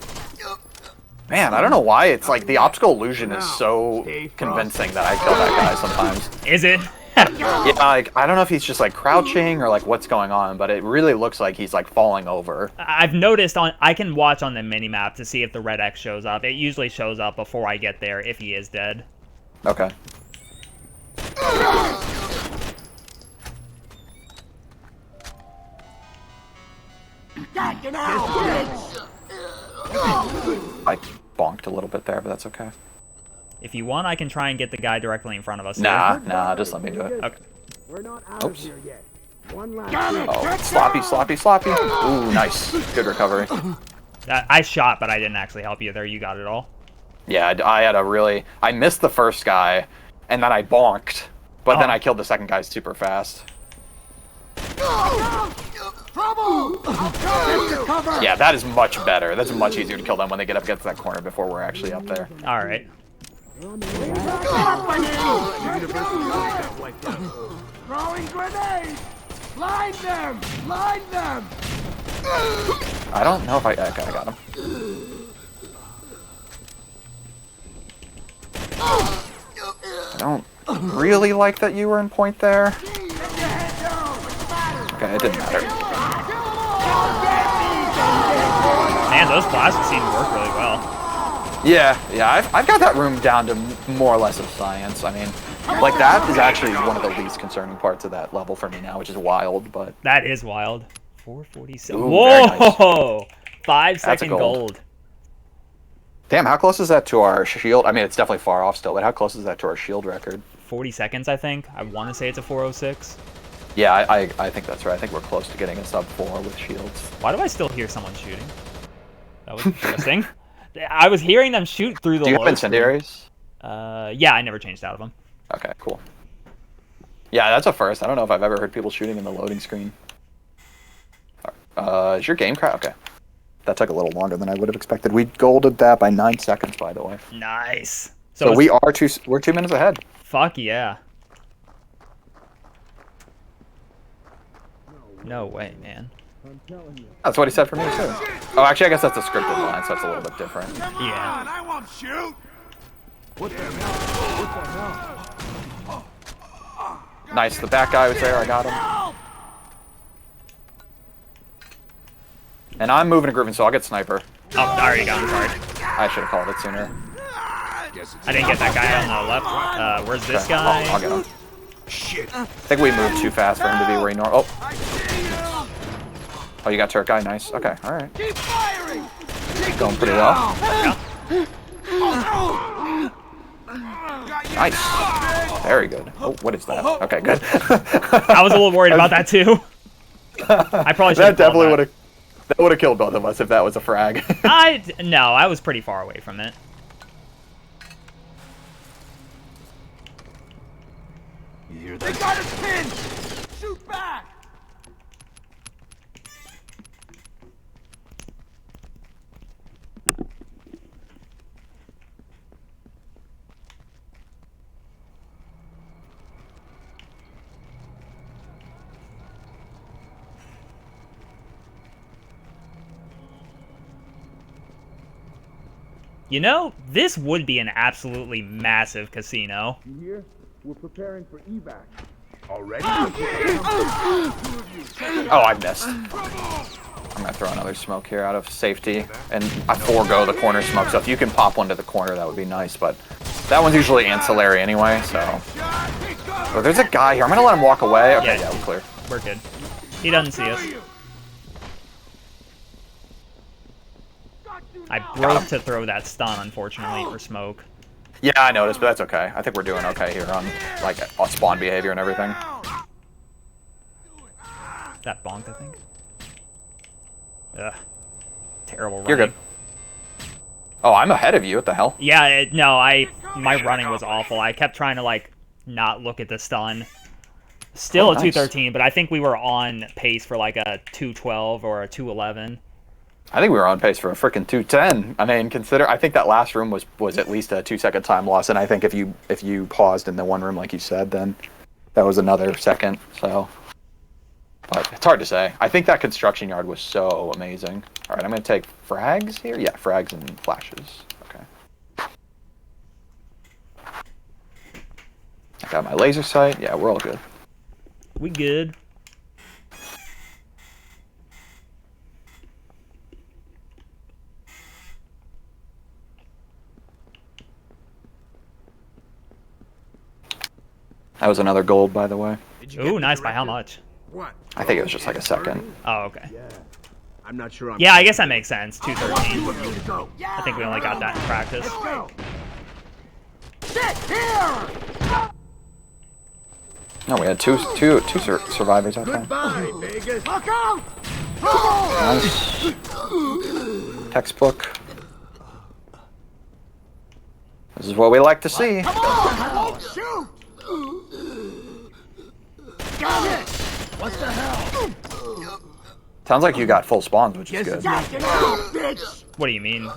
Man, I don't know why. It's like the optical illusion is so convincing that I kill that guy sometimes. Is it? Yeah, like, I don't know if he's just like crouching or like what's going on, but it really looks like he's like falling over. I've noticed I can watch on the minimap to see if the red X shows up. It usually shows up before I get there if he is dead. Okay. I bonked a little bit there, but that's okay. If you want, I can try and get the guy directly in front of us. Nah, just let me do it. Okay. We're not out Oops. of here yet. One last Oh, sloppy. Ooh, nice. Good recovery. I shot, but I didn't actually help you there. You got it all. Yeah, I missed the first guy, and then I bonked, but then I killed the second guy super fast. trouble! Cover! Yeah, that is much better. That's much easier to kill them when they get up against that corner before we're actually up there. All right. Throwing grenades! Blind them! Blind them! I don't know if I got him. I don't really like that you were in point there. Okay, it didn't matter. Man, those blasts seem to work really well. Yeah, I've got that room down to more or less of science. I mean, like that is actually one of the least concerning parts of that level for me now, which is wild, but... That is wild. 447. Ooh, Whoa! nice. 5-second gold. gold. Damn, how close is that to our shield? I mean, it's definitely far off still, but how close is that to our shield record? 40 seconds, I think. I want to say it's a 406. Yeah, I think that's right. I think we're close to getting a sub 4 with shields. Why do I still hear someone shooting? That was interesting. I was hearing them shoot through the Do you have load incendiaries? yeah, I never changed out of them. Okay, cool. Yeah, that's a first. I don't know if I've ever heard people shooting in the loading screen. Is your game crash? Okay. That took a little longer than I would have expected. We golded that by 9 seconds, by the way. Nice. So we're 2 minutes ahead. Fuck yeah. No way, man. That's what he said for me, too. Oh, actually, I guess that's a scripted line, so that's a little bit different. Yeah. I won't shoot. Nice, the back guy was there, I got him. And I'm moving to Griffin, so I'll get sniper. Oh, I already got him, sorry. I should have called it sooner. I didn't get that guy on the left. Where's this Okay, guy? I'll get him. Shit. I think we moved too fast for him to be where he normal. Oh, you got turret guy? Nice. Okay, alright. Keep firing! Going pretty well. Nice. Very good. Oh, what is that? Okay, good. I was a little worried about that too. I probably should. That definitely would have killed both of us if that was a frag. No, I was pretty far away from it. They got us pinned! Shoot back! You know, this would be an absolutely massive casino. Here, we're preparing for evac. Already? Oh, I missed. I'm gonna throw another smoke here out of safety, and I forego the corner smoke. So if you can pop one to the corner, that would be nice. But that one's usually ancillary anyway. So, oh, there's a guy here. I'm gonna let him walk away. Okay, yeah, we're clear. We're good. He doesn't see us. I broke to throw that stun, unfortunately, for smoke. Yeah, I noticed, but that's okay. I think we're doing okay here on like spawn behavior and everything. That bonk, I think. Ugh. Terrible running. You're good. Oh, I'm ahead of you. What the hell? Yeah, no, my running was awful. I kept trying to like not look at the stun. Still a 213, but I think we were on pace for like a 212 or a 211. I think we were on pace for a freaking 210. I mean, I think that last room was at least a 2-second time loss, and I think if you paused in the one room like you said, then that was another second. So, but it's hard to say. I think that construction yard was so amazing. All right, I'm gonna take frags here. Yeah, frags and flashes. Okay. I got my laser sight. Yeah, we're all good. We good. That was another gold, by the way. Ooh, nice. By how much? What? I think it was just like a second. Oh, okay. I'm not sure. Yeah, I guess that makes sense. 213. I think we only got that in practice. No, we had two survivors that time. Bye, Vegas. Nice. Textbook. This is what we like to see. Shoot! Got it! What the hell? Sounds like you got full spawns, which is good. What do you mean?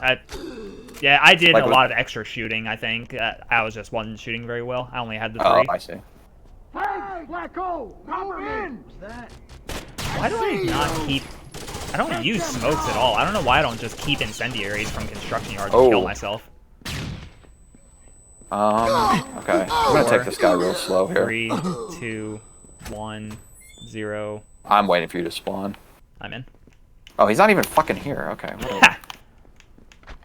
Yeah, I did Like a lot of extra shooting, I think. I wasn't shooting very well. I only had the 3. Oh, I see. Hey, Blacko! Come in! Why do I not keep... I don't use smokes at all. I don't know why I don't just keep incendiaries from construction yards to kill myself. Okay. I'm gonna take this guy real slow here. 3, 2, 1, 0. I'm waiting for you to spawn. I'm in. Oh, he's not even fucking here. Okay, whatever.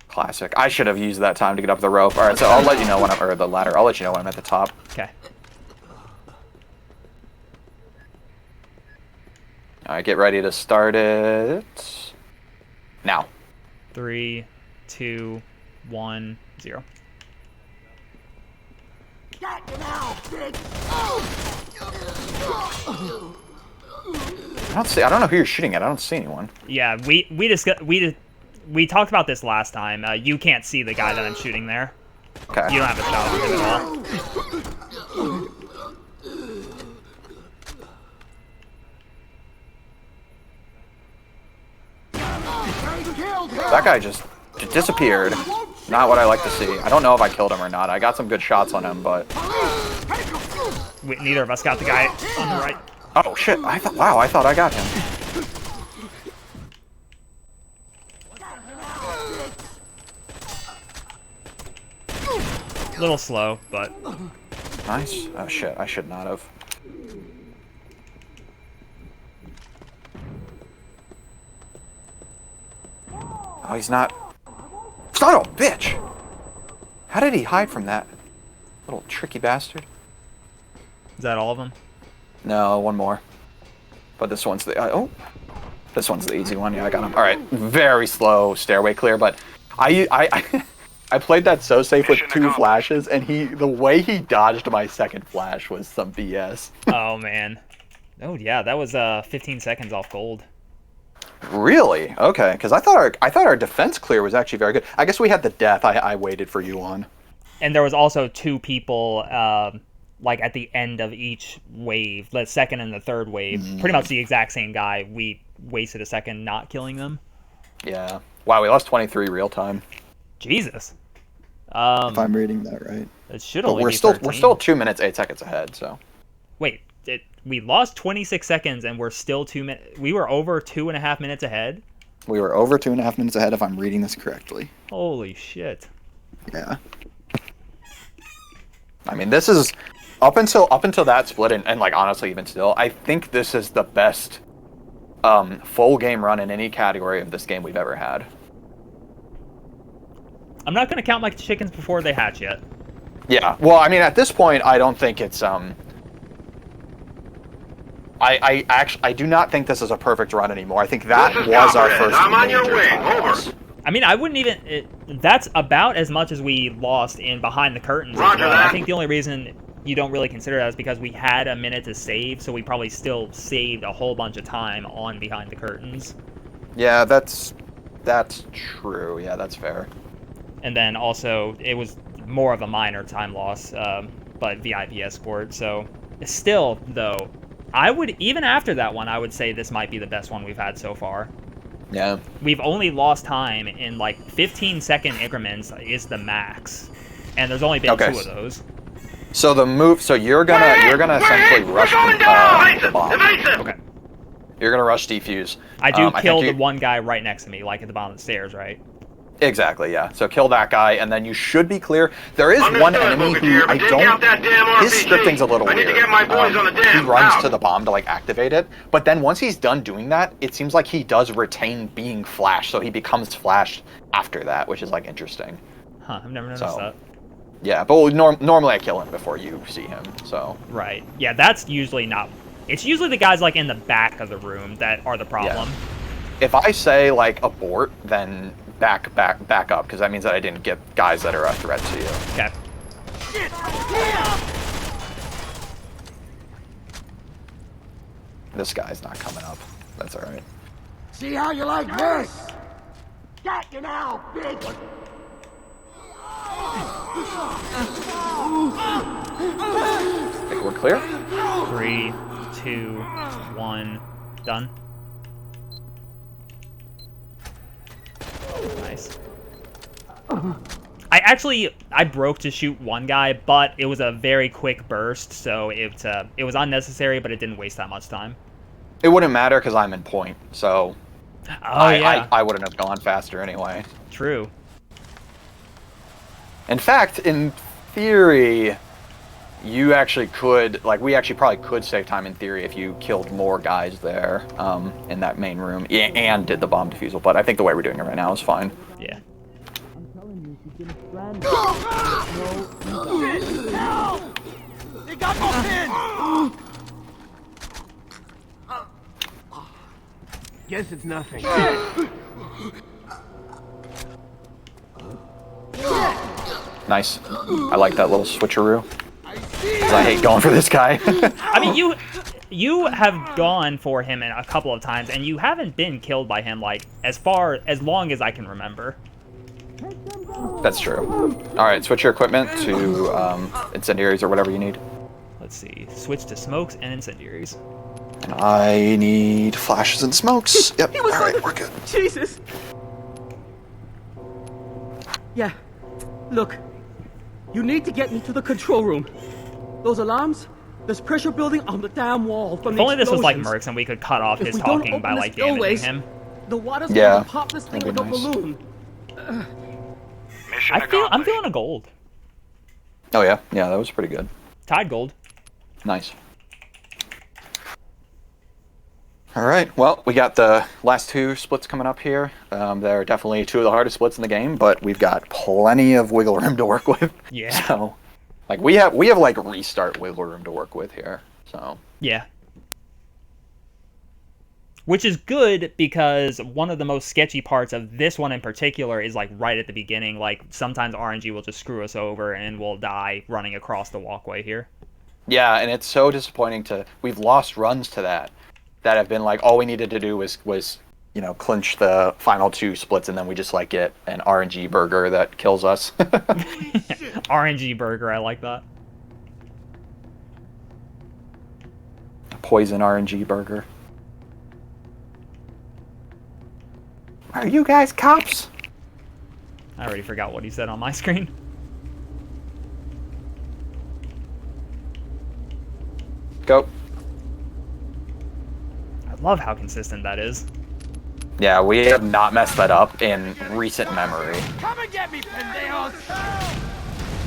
Classic. I should have used that time to get up the rope. Alright, so I'll let you know when I'm... Or the ladder. I'll let you know when I'm at the top. Okay. Alright, get ready to start it... now. 3, 2, 1, 0. I don't know who you're shooting at. I don't see anyone. Yeah, we talked about this last time. You can't see the guy that I'm shooting there. Okay. You don't have a shot on him at all. That guy just disappeared. Not what I like to see. I don't know if I killed him or not. I got some good shots on him, but... Neither of us got the guy on the right. Oh, shit. I thought I got him. A little slow, but... Nice. Oh, shit. I should not have. Oh, he's not... Son of a bitch! How did he hide from that? Little tricky bastard. Is that all of them? No, one more. But this one's the... this one's the easy one. Yeah, I got him. All right. Very slow stairway clear, but I played that so safe with 2 flashes, and the way he dodged my second flash was some BS. Oh, man. Oh, yeah, that was 15 seconds off gold. Really? Okay, because I thought our defense clear was actually very good. I guess we had the death I waited for you on. And there was also 2 people, like, at the end of each wave, the second and the third wave. Pretty much the exact same guy. We wasted a second not killing them. Yeah. Wow, we lost 23 real time. Jesus. If I'm reading that right. It should but only we're be still 13. we're still 2 minutes 8 seconds ahead. So. Wait, we lost 26 seconds and we're still 2 minutes. We were over 2.5 minutes ahead. We were over 2.5 minutes ahead if I'm reading this correctly. Holy shit. Yeah. I mean, this is up until that split, and like honestly, even still, I think this is the best full game run in any category of this game we've ever had. I'm not gonna count my chickens before they hatch yet. Yeah. Well, I mean, at this point, I don't think it's I do not think this is a perfect run anymore. I think that was our first major time loss. I mean, I wouldn't even... that's about as much as we lost in Behind the Curtains as well. I think the only reason you don't really consider that is because we had a minute to save, so we probably still saved a whole bunch of time on Behind the Curtains. Yeah, that's true. Yeah, that's fair. And then also, it was more of a minor time loss, but VIP escort. So, still, though, I would... even after that one, I would say this might be the best one we've had so far. Yeah. We've only lost time in like 15-second increments is the max, and there's only been 2 of those. So the move, so you're gonna essentially rush the bomb. Okay. You're gonna rush defuse. I do kill the one guy right next to me, like at the bottom of the stairs, right? Exactly, yeah. So kill that guy, and then you should be clear. There is one enemy who I don't... his scripting's a little weird. He runs to the bomb to, like, activate it, but then once he's done doing that, it seems like he does retain being flashed, so he becomes flashed after that, which is, like, interesting. Huh, I've never noticed that. Yeah, but normally I kill him before you see him, so... Right. Yeah, that's usually not... it's usually the guys, like, in the back of the room that are the problem. Yeah. If I say, like, abort, then... back up, because that means that I didn't get guys that are a threat to you. Okay. This guy's not coming up. That's all right. See how you like this? Got you now, bitch! I think we're clear. 3, 2, 1, done. Nice. I broke to shoot one guy, but it was a very quick burst, so it was unnecessary, but it didn't waste that much time. It wouldn't matter because I'm in point, so I wouldn't have gone faster anyway. True. In fact, in theory, you actually could, like, we actually probably could save time in theory if you killed more guys there in that main room and did the bomb defusal, but I think the way we're doing it right now is fine. Yeah. They got both in! Guess it's nothing. Nice. I like that little switcheroo. 'Cause I hate going for this guy. I mean, you have gone for him a couple of times, and you haven't been killed by him, like, as long as I can remember. That's true. Alright, switch your equipment to incendiaries or whatever you need. Let's see. Switch to smokes and incendiaries. And I need flashes and smokes. Yep, alright, we're good. Jesus! Yeah. Look. You need to get me to the control room. Those alarms? There's pressure building on the damn wall from the If only this was like explosions. Mercs and we could cut off If his we don't talking by open like the spillways, damaging him. The water's Yeah, going to pop this thing that'd like be a nice. balloon. I'm feeling a gold. Oh yeah, yeah, that was pretty good. Tide gold. Nice. Alright, well, we got the last 2 splits coming up here. They're definitely 2 of the hardest splits in the game, but we've got plenty of wiggle room to work with. Yeah. So, like, we have like restart wiggle room to work with here. So. Yeah. Which is good because one of the most sketchy parts of this one in particular is like right at the beginning. Like sometimes RNG will just screw us over and we'll die running across the walkway here. Yeah, and it's so disappointing we've lost runs to that have been like all we needed to do was you know, clinch the final 2 splits and then we just like get an RNG burger that kills us. RNG burger, I like that. Poison RNG burger. Are you guys cops? I already forgot what he said on my screen. Go. I love how consistent that is. Yeah, we have not messed that up in recent memory. Come and get me, pendejos!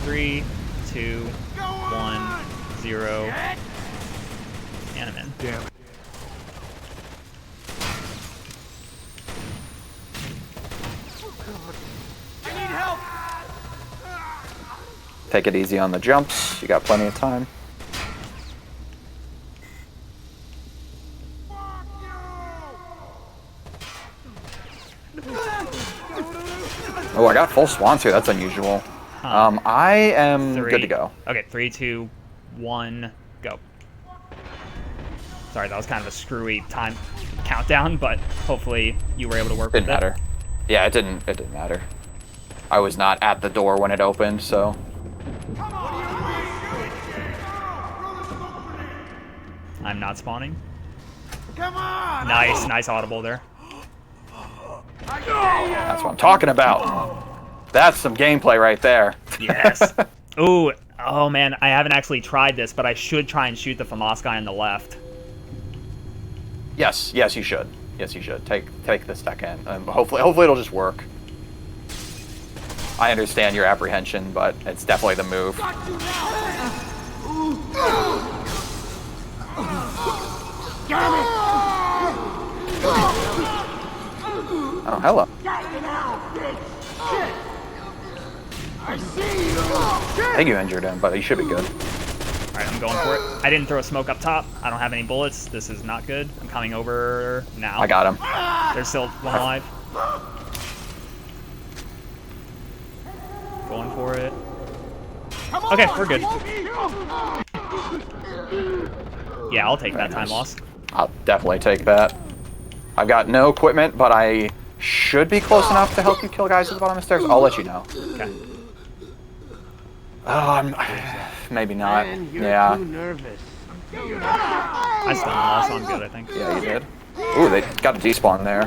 3, 2, 1, 0. And I'm in. Damn it. I need help! Take it easy on the jumps. You got plenty of time. Oh, I got full swans here. That's unusual. I am good to go. Okay, 3, 2, 1, go. Sorry, that was kind of a screwy time countdown, but hopefully you were able to work with it. Didn't matter. Yeah, it didn't matter. I was not at the door when it opened, so. I'm not spawning. Come on! Nice audible there. That's what I'm talking about. That's some gameplay right there. Yes. Ooh, oh man, I haven't actually tried this, but I should try and shoot the FAMAS guy on the left. Yes, you should. Yes, you should. Take this deck in. Hopefully it'll just work. I understand your apprehension, but it's definitely the move. Oh, hello. I think you injured him, but he should be good. Alright, I'm going for it. I didn't throw a smoke up top. I don't have any bullets. This is not good. I'm coming over now. I got him. There's still one alive. Going for it. Okay, we're good. Yeah, I'll take that time loss. I'll definitely take that. I've got no equipment, but I should be close enough to help you kill guys at the bottom of the stairs. I'll let you know. Okay. Oh, maybe not. Yeah. I stunned loss, so I'm good, I think. Yeah, you did. Ooh, they got a despawn there.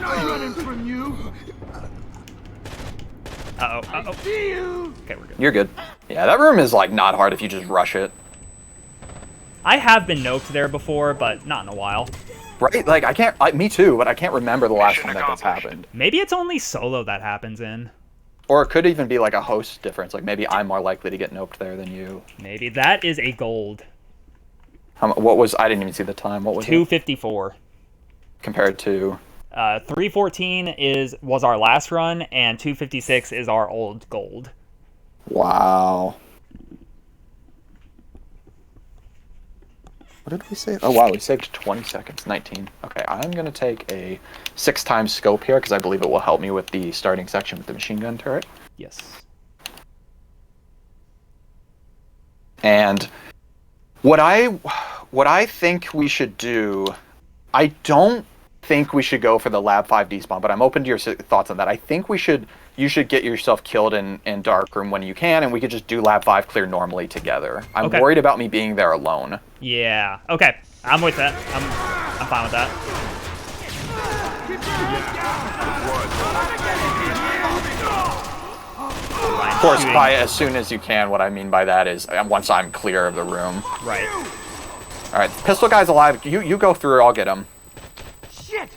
Uh-oh. Okay, we're good. You're good. Yeah, that room is like not hard if you just rush it. I have been noked there before, but not in a while. Right? Like, me too, but I can't remember the last time that this happened. Maybe it's only solo that happens in. Or it could even be like a host difference. Like maybe I'm more likely to get noped there than you. Maybe. That is a gold. What was, I didn't even see the time. What was 254. It? Compared to? 314 was our last run, and 256 is our old gold. Wow. What did we save? Oh, wow, we saved 20 seconds. 19. Okay, I'm going to take a 6x scope here, because I believe it will help me with the starting section with the machine gun turret. Yes. And what I think we should do, I don't think we should go for the Lab 5 despawn, but I'm open to your thoughts on that. I think you should get yourself killed in Darkroom when you can, and we could just do Lab 5 clear normally together. I'm worried about me being there alone. Yeah. Okay. I'm with that. I'm fine with that. Of course, by as soon as you can, what I mean by that is once I'm clear of the room. Right. All right, pistol guy's alive. You go through. I'll get him. Shit!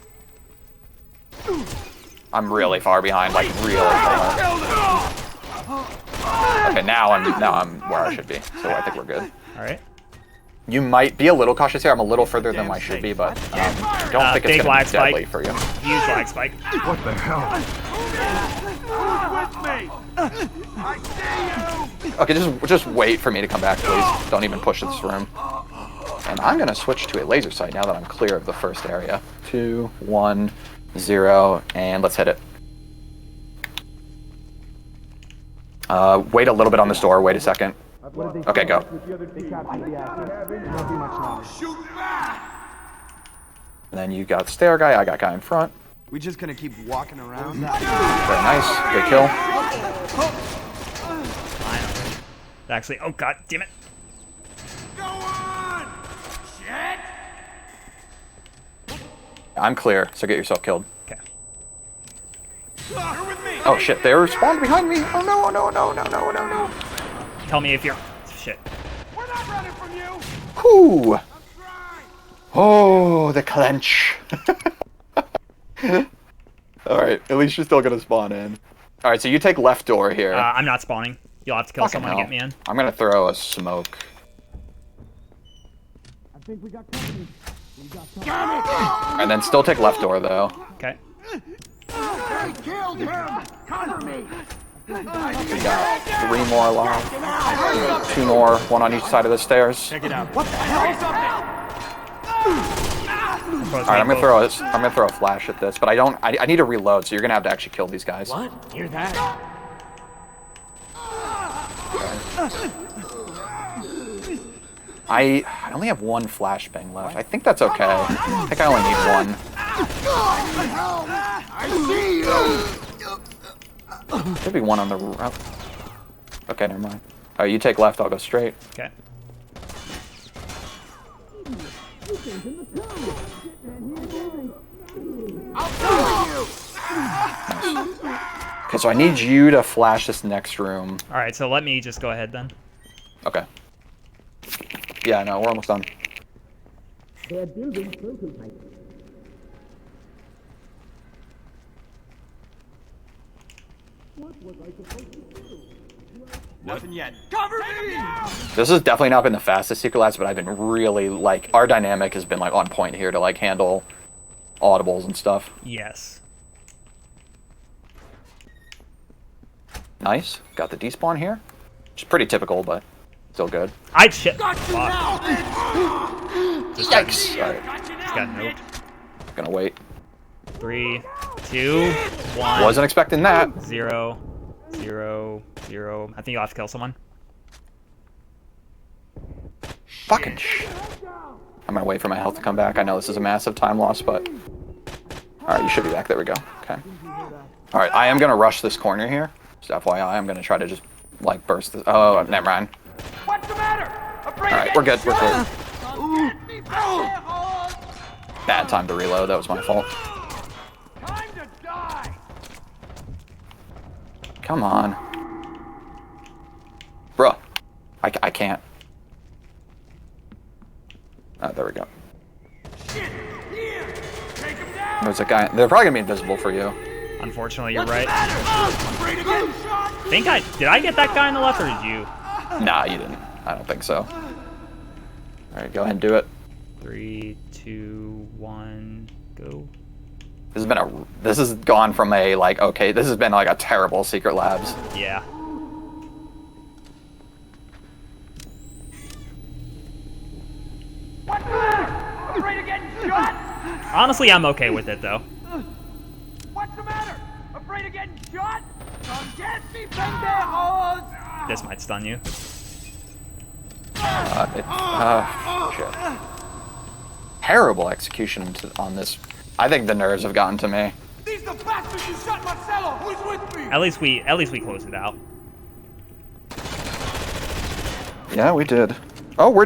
I'm really far behind, like really far. Okay, now I'm where I should be, so I think we're good. All right. You might be a little cautious here. I'm a little further than I should be, but I don't think it's going to be deadly for you. Huge lag spike. What the hell? Okay, just wait for me to come back, please. Don't even push this room. And I'm going to switch to a laser sight now that I'm clear of the first area. 2, 1, 0, and let's hit it. Wait a little bit on this door. Wait a second. Okay, go. And then you got the stair guy. I got guy in front. We just gonna keep walking around? Very nice. Good kill. Finally. Actually, oh god damn it. Go on! Shit! I'm clear, so get yourself killed. Okay. You're with me! Oh shit, they spawned behind me. Oh no, oh no, oh no, no, no, no, no. Tell me if you're... Shit. We're not running from you! Whew. I'm trying! Oh, the clench. Alright, at least you're still gonna spawn in. Alright, so you take left door here. I'm not spawning. You'll have to kill Fucking someone hell. to get me in. I'm gonna throw a smoke. I think we got company. And then still take left door, though. Okay. They killed him! Cover me! We got 3 more alive. 2 more, 1 on each side of the stairs. Check it out. What the hell? Alright, I'm gonna throw a flash at this, but I need to reload, so you're gonna have to actually kill these guys. What? Hear that? I only have 1 flashbang left. I think that's okay. I think I only need 1. I see you! Should be 1 on the route. Okay, never mind. Alright, you take left, I'll go straight. Okay. Okay, so I need you to flash this next room. Alright, so let me just go ahead then. Okay. Yeah, no, we're almost done. They're building prototypes. Nothing yet. Cover me! This has definitely not been the fastest Secret Labs, but I've been really, like, our dynamic has been, like, on point here to, like, handle audibles and stuff. Yes. Nice. Got the despawn here. Which is pretty typical, but still good. I'd shit. Got you Fuck. now! Yikes. Alright, Just got noped. gonna wait. 3, 2, 1. Wasn't expecting that. 0, 0, 0. I think you'll have to kill someone. Fucking shit. I'm gonna wait for my health to come back. I know this is a massive time loss, but... Alright, you should be back. There we go. Okay. Alright, I am gonna rush this corner here. Just FYI, I'm gonna try to just, like, burst this... Oh, never mind. What's the matter? Alright, we're good. We're good. Bad time to reload. That was my fault. Time to die. Come on. Bruh. I can't. Oh, there we go. There's a guy. They're probably gonna be invisible for you. Unfortunately, you're right. Did I get that guy on the left or did you? Nah, you didn't. I don't think so. Alright, go ahead and do it. 3, 2, 1, go. This has gone from a, like, okay, this has been like a terrible Secret Labs. Yeah. What's the matter? Afraid of getting shot? Honestly, I'm okay with it though. What's the matter? Afraid of getting shot? Come get me, pendejos! This might stun you. Shit. Terrible execution on this. I think the nerves have gotten to me. These the bastards who shot Marcelo! Who's with me? At least we closed it out. Yeah, we did. Oh, we're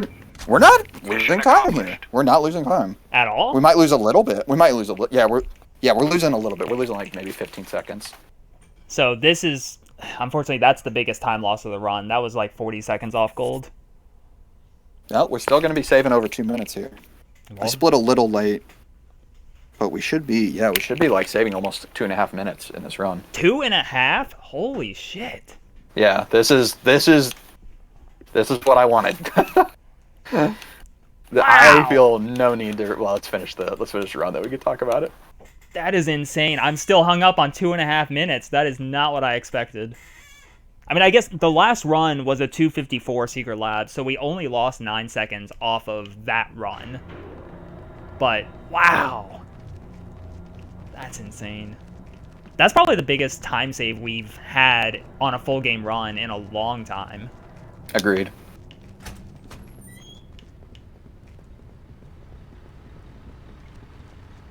not losing time here. We're not losing time. At all? We might lose a little bit. We might lose a little. Yeah, we're losing a little bit. We're losing like maybe 15 seconds. So this is, unfortunately, that's the biggest time loss of the run. That was like 40 seconds off gold. No, we're still going to be saving over 2 minutes here. I split a little late, but we should be like saving almost 2.5 minutes in this run. 2.5? Holy shit! Yeah, this is what I wanted. Wow. I feel no need to. Well, let's finish the run. Then we can talk about it. That is insane. I'm still hung up on 2.5 minutes. That is not what I expected. I mean, I guess the last run was a 2:54 Secret Lab, so we only lost 9 seconds off of that run. But, wow. That's insane. That's probably the biggest time save we've had on a full game run in a long time. Agreed.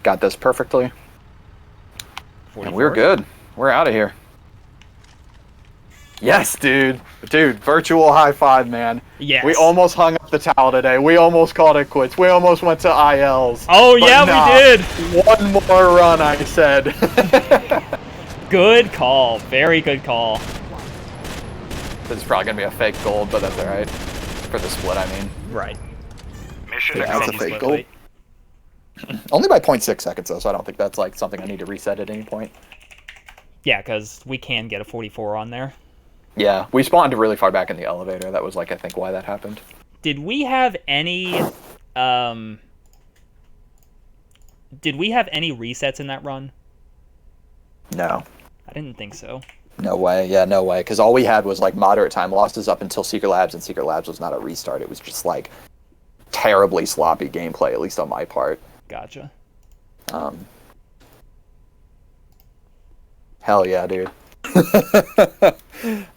Got this perfectly. 44. And we're good. We're out of here. Yes, dude. Dude, virtual high five, man. Yes. We almost hung up the towel today. We almost called it quits. We almost went to ILs. Oh, yeah, nah, we did. One more run, I said. Good call. Very good call. This is probably going to be a fake gold, but that's alright. For the split, I mean. Right. Yeah, that's a fake gold. Only by 0.6 seconds, though, so I don't think that's like something I need to reset at any point. Yeah, because we can get a 44 on there. Yeah, we spawned really far back in the elevator. That was, like, I think why that happened. Did we have any resets in that run? No. I didn't think so. No way. Yeah, no way. Because all we had was, like, moderate time losses up until Secret Labs, and Secret Labs was not a restart. It was just, like, terribly sloppy gameplay, at least on my part. Gotcha. Hell yeah, dude.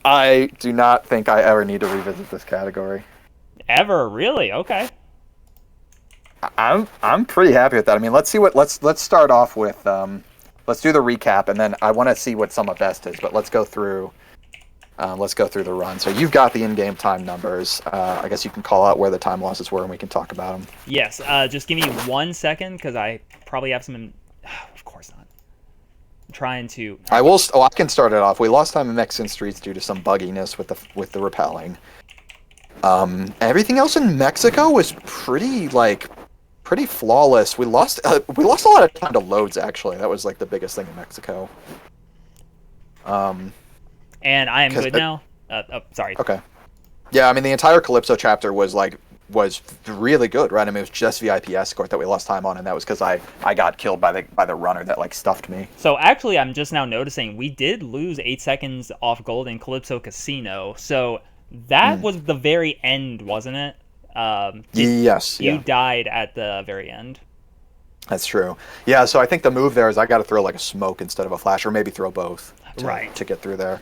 I do not think I ever need to revisit this category. Ever? Really? Okay. I'm pretty happy with that. I mean, let's start off with let's do the recap, and then I want to see what some of best is. But let's go through the run. So you've got the in-game time numbers. I guess you can call out where the time losses were, and we can talk about them. Yes. Just give me 1 second, because I probably have some. Of course not. I'm trying to. I will. I can start it off. We lost time in Mexican streets due to some bugginess with the rappelling. Everything else in Mexico was pretty flawless. We lost a lot of time to loads, actually. That was like the biggest thing in Mexico. And I am good now. Sorry. Okay. Yeah, I mean the entire Calypso chapter was really good, right? I mean it was just VIP escort that we lost time on, and that was because I got killed by the runner that like stuffed me. So actually, I'm just now noticing we did lose 8 seconds off gold in Calypso Casino. So that was the very end, wasn't it? Yes. You died at the very end. That's true. Yeah, so I think the move there is I got to throw like a smoke instead of a flash, or maybe throw both to get through there.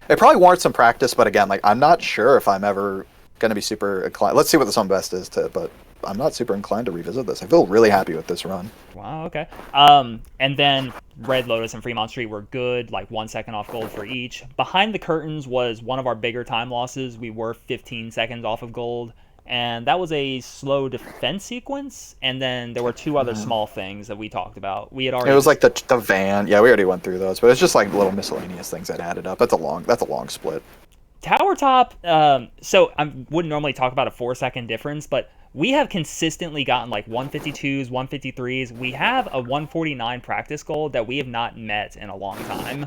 It probably warrants some practice, but again, like I'm not sure if I'm ever going to be super inclined. Let's see what the sum best is but I'm not super inclined to revisit this. I feel really happy with this run. Wow, okay. And then Red Lotus and Fremont Street were good, like 1 second off gold for each. Behind the Curtains was one of our bigger time losses. We were 15 seconds off of gold, and that was a slow defense sequence, and then there were 2 other small things that we talked about. We had already... It was like the van. Yeah, we already went through those, but it's just like little miscellaneous things that added up. That's a long split. Tower Top, so I wouldn't normally talk about a 4 second difference, but we have consistently gotten like 152s, 153s. We have a 149 practice goal that we have not met in a long time.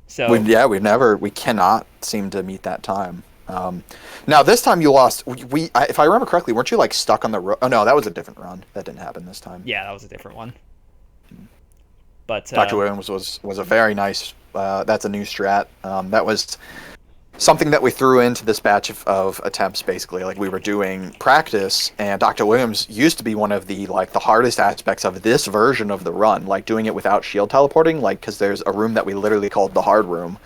So we cannot seem to meet that time. Now this time you lost. If I remember correctly, weren't you like stuck on the road? Oh no, that was a different run. That didn't happen this time. Yeah, that was a different one. But Dr. Williams was a very nice. That's a new strat. That was something that we threw into this batch of attempts. Basically, like we were doing practice, and Dr. Williams used to be one of the hardest aspects of this version of the run, like doing it without shield teleporting, like because there's a room that we literally called the hard room.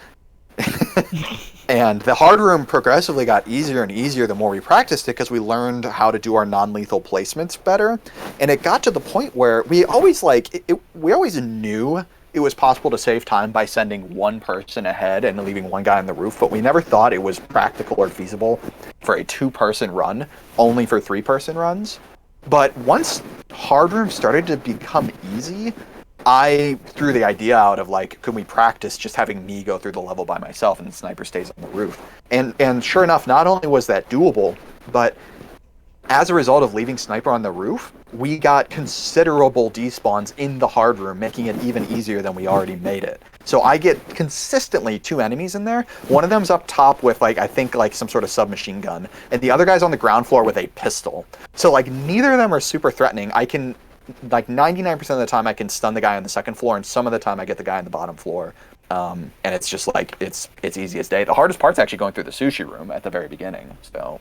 And the hard room progressively got easier and easier the more we practiced it, because we learned how to do our non-lethal placements better. And it got to the point where we always knew it was possible to save time by sending one person ahead and leaving one guy on the roof, but we never thought it was practical or feasible for a 2-person run, only for 3-person runs. But once hard room started to become easy, I threw the idea out of could we practice just having me go through the level by myself and the sniper stays on the roof? And sure enough, not only was that doable, but as a result of leaving sniper on the roof, we got considerable despawns in the hard room, making it even easier than we already made it. So I get consistently 2 enemies in there. One of them's up top with I think some sort of submachine gun, and the other guy's on the ground floor with a pistol. So neither of them are super threatening. I can 99% of the time I can stun the guy on the second floor, and some of the time I get the guy on the bottom floor. And it's just it's easy as day. The hardest part's actually going through the sushi room at the very beginning. So.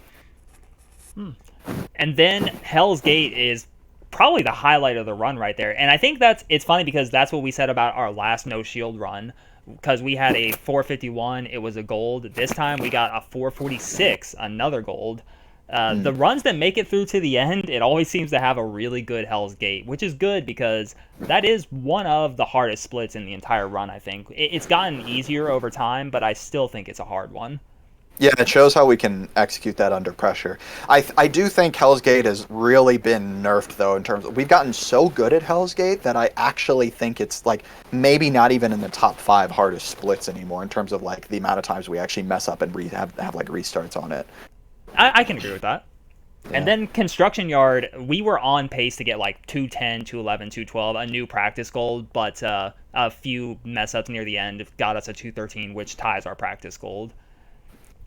And then Hell's Gate is probably the highlight of the run right there. And I think it's funny because that's what we said about our last no shield run, because we had a 451, it was a gold. This time we got a 446, another gold. The runs that make it through to the end, it always seems to have a really good Hell's Gate, which is good because that is one of the hardest splits in the entire run, I think. It's gotten easier over time, but I still think it's a hard one. Yeah, it shows how we can execute that under pressure. I do think Hell's Gate has really been nerfed, though, in terms of we've gotten so good at Hell's Gate that I actually think it's maybe not even in the top 5 hardest splits anymore in terms of the amount of times we actually mess up and have restarts on it. I can agree with that. And then Construction Yard, we were on pace to get like 210, 211, 212, a new practice gold, but a few mess ups near the end got us a 213, which ties our practice gold.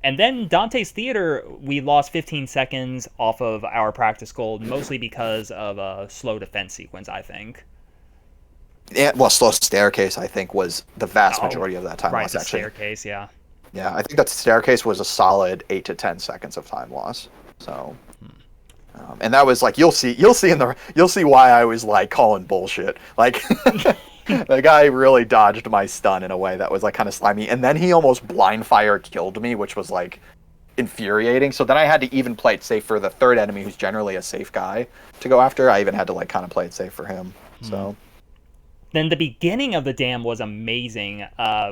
And then Dante's Theater, we lost 15 seconds off of our practice gold, mostly because of a slow defense sequence, I think. Yeah, well, slow staircase, I think, was the vast majority of that time right, loss, the actually. Staircase, yeah. Yeah, I think that staircase was a solid 8 to 10 seconds of time loss. So, and that was like you'll see why I was like calling bullshit. Like the guy really dodged my stun in a way that was like kind of slimy, and then he almost blind fire killed me, which was like infuriating. So then I had to even play it safe for the third enemy, who's generally a safe guy to go after. I even had to like kind of play it safe for him. So. Then the beginning of the dam was amazing.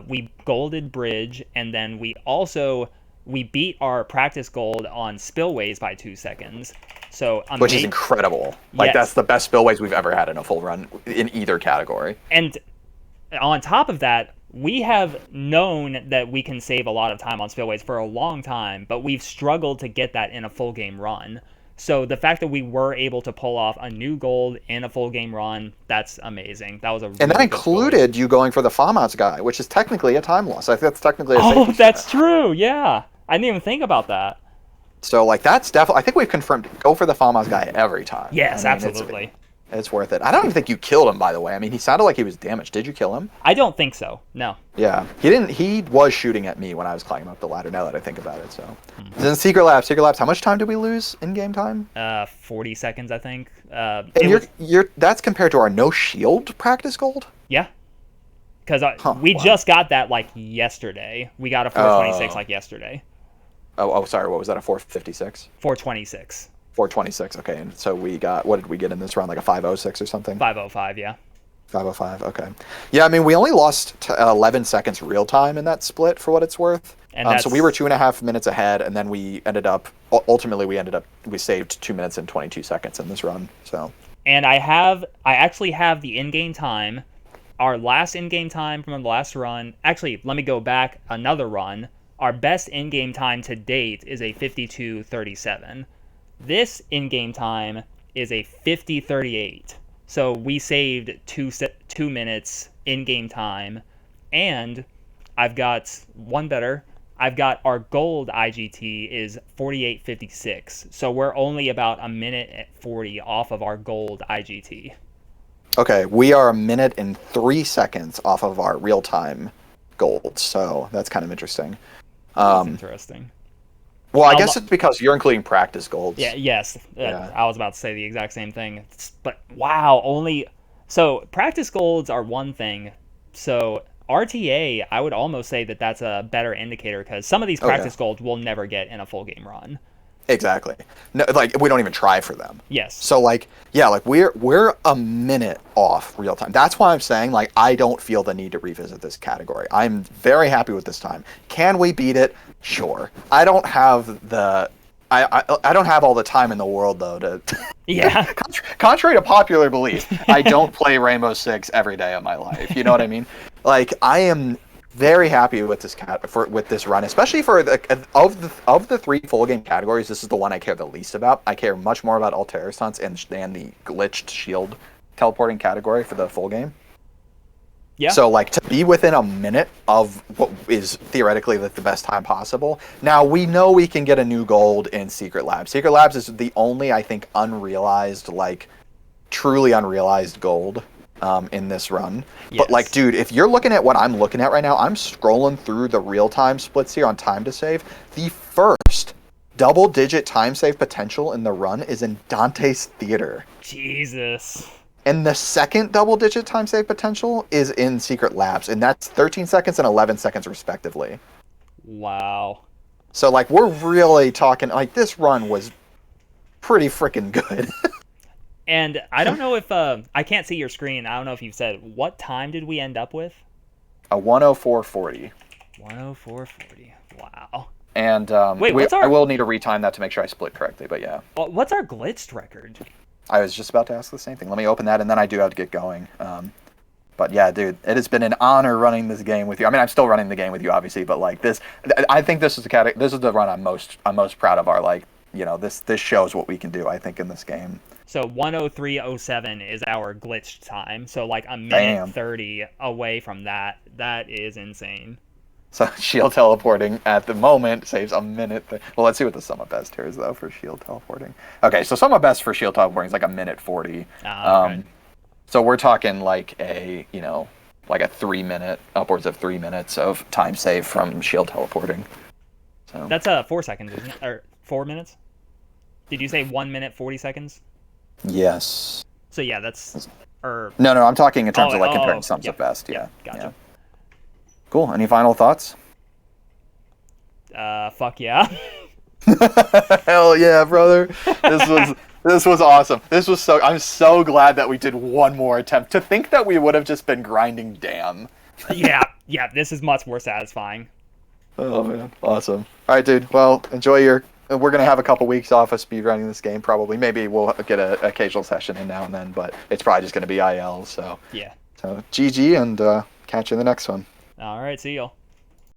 We golded bridge, and then we beat our practice gold on spillways by 2 seconds. So which is incredible. Like that's the best spillways we've ever had in a full run in either category. And on top of that, we have known that we can save a lot of time on spillways for a long time, but we've struggled to get that in a full game run. So the fact that we were able to pull off a new gold in a full game run, that's amazing. That was a really and that included you going for the FAMAS guy, which is technically a time loss. I think that's technically a safety that's true. Yeah, I didn't even think about that. So like that's definitely. I think we've confirmed go for the FAMAS guy every time. Yes, absolutely. It's worth it. I don't even think you killed him, by the way. I mean, he sounded like he was damaged. Did you kill him? I don't think so. No. Yeah, he didn't. He was shooting at me when I was climbing up the ladder. Now that I think about it, so. Then Secret Labs. How much time did we lose in game time? 40 seconds, I think. And that's compared to our no shield practice gold. Yeah. Because we just got that like yesterday. We got a 426 like yesterday. Oh, sorry. What was that? A 456? 426. 426. Okay, and so we got, what did we get in this round? Like a 506 or something? 505, yeah. 505. Okay. Yeah, I mean, we only lost 11 seconds real time in that split, for what it's worth. And so we were 2.5 minutes ahead, and then we saved 2 minutes and 22 seconds in this run. So. And I actually have the in-game time. Our last in-game time from the last run. Actually, let me go back another run. Our best in-game time to date is a 52:37. This in-game time is a 50:38. So we saved 2 minutes in-game time, and I've got one better. I've got our gold IGT is 48:56. So we're only about a minute at 40 off of our gold IGT. Okay, we are a minute and 3 seconds off of our real-time gold, so that's kind of interesting. That's interesting. Well, I guess it's because you're including practice golds. Yeah, yes. I was about to say the exact same thing. But wow, so practice golds are one thing. So RTA, I would almost say that that's a better indicator because some of these practice golds we'll never get in a full game run. Exactly. No, like we don't even try for them. Yes. So like, yeah, like we're a minute off real time. That's why I'm saying like I don't feel the need to revisit this category. I'm very happy with this time. Can we beat it? Sure. I don't have I don't have all the time in the world though to. Yeah. Contrary to popular belief, I don't play Rainbow Six every day of my life. You know what I mean? Like I am very happy with this run, especially for of the 3 full game categories. This is the one I care the least about. I care much more about Altair stunts and the glitched shield teleporting category for the full game. Yeah. So like to be within a minute of what is theoretically the best time possible. Now we know we can get a new gold in Secret Labs. Secret Labs is the only I think unrealized, like truly unrealized gold in this run. Yes. But like, dude, if you're looking at what I'm looking at right now, I'm scrolling through the real-time splits here on time to save. The first double-digit time save potential in the run is in Dante's Theater. Jesus. And the second double-digit time save potential is in Secret Labs, and that's 13 seconds and 11 seconds respectively. Wow. So like, we're really talking, like, this run was pretty freaking good. And I don't know if I can't see your screen. I don't know if you've said what time did we end up with? A 104.40. 104.40. Wow. And wait, I will need to retime that to make sure I split correctly. But yeah. What's our glitched record? I was just about to ask the same thing. Let me open that, and then I do have to get going. But yeah, dude, it has been an honor running this game with you. I mean, I'm still running the game with you, obviously, but like this, I think this is the run I'm most proud of our this shows what we can do, I think, in this game. So 1:03:07 is our glitched time. So like a minute Damn. 30 away from that. That is insane. So shield teleporting at the moment saves a minute. Well, let's see what the sum of best here is, though, for shield teleporting. Okay, so sum of best for shield teleporting is like a minute 40. Okay. So we're talking like a 3 minute, upwards of 3 minutes of time saved from shield teleporting. So That's 4 seconds, isn't it? Or 4 minutes? Did you say 1 minute 40 seconds? yes. So yeah, that's or No, I'm talking in terms of like comparing sums of best. Yeah. Gotcha. Yeah. Cool. Any final thoughts? Fuck yeah. Hell yeah, brother. This was awesome. I'm so glad that we did one more attempt. To think that we would have just been grinding damn. yeah, this is much more satisfying. Oh man, awesome. All right, dude. Well, enjoy your. We're gonna have a couple weeks off of speedrunning this game. Probably, maybe we'll get an occasional session in now and then, but it's probably just gonna be IL. So Yeah. GG, and catch you in the next one. All right, see y'all.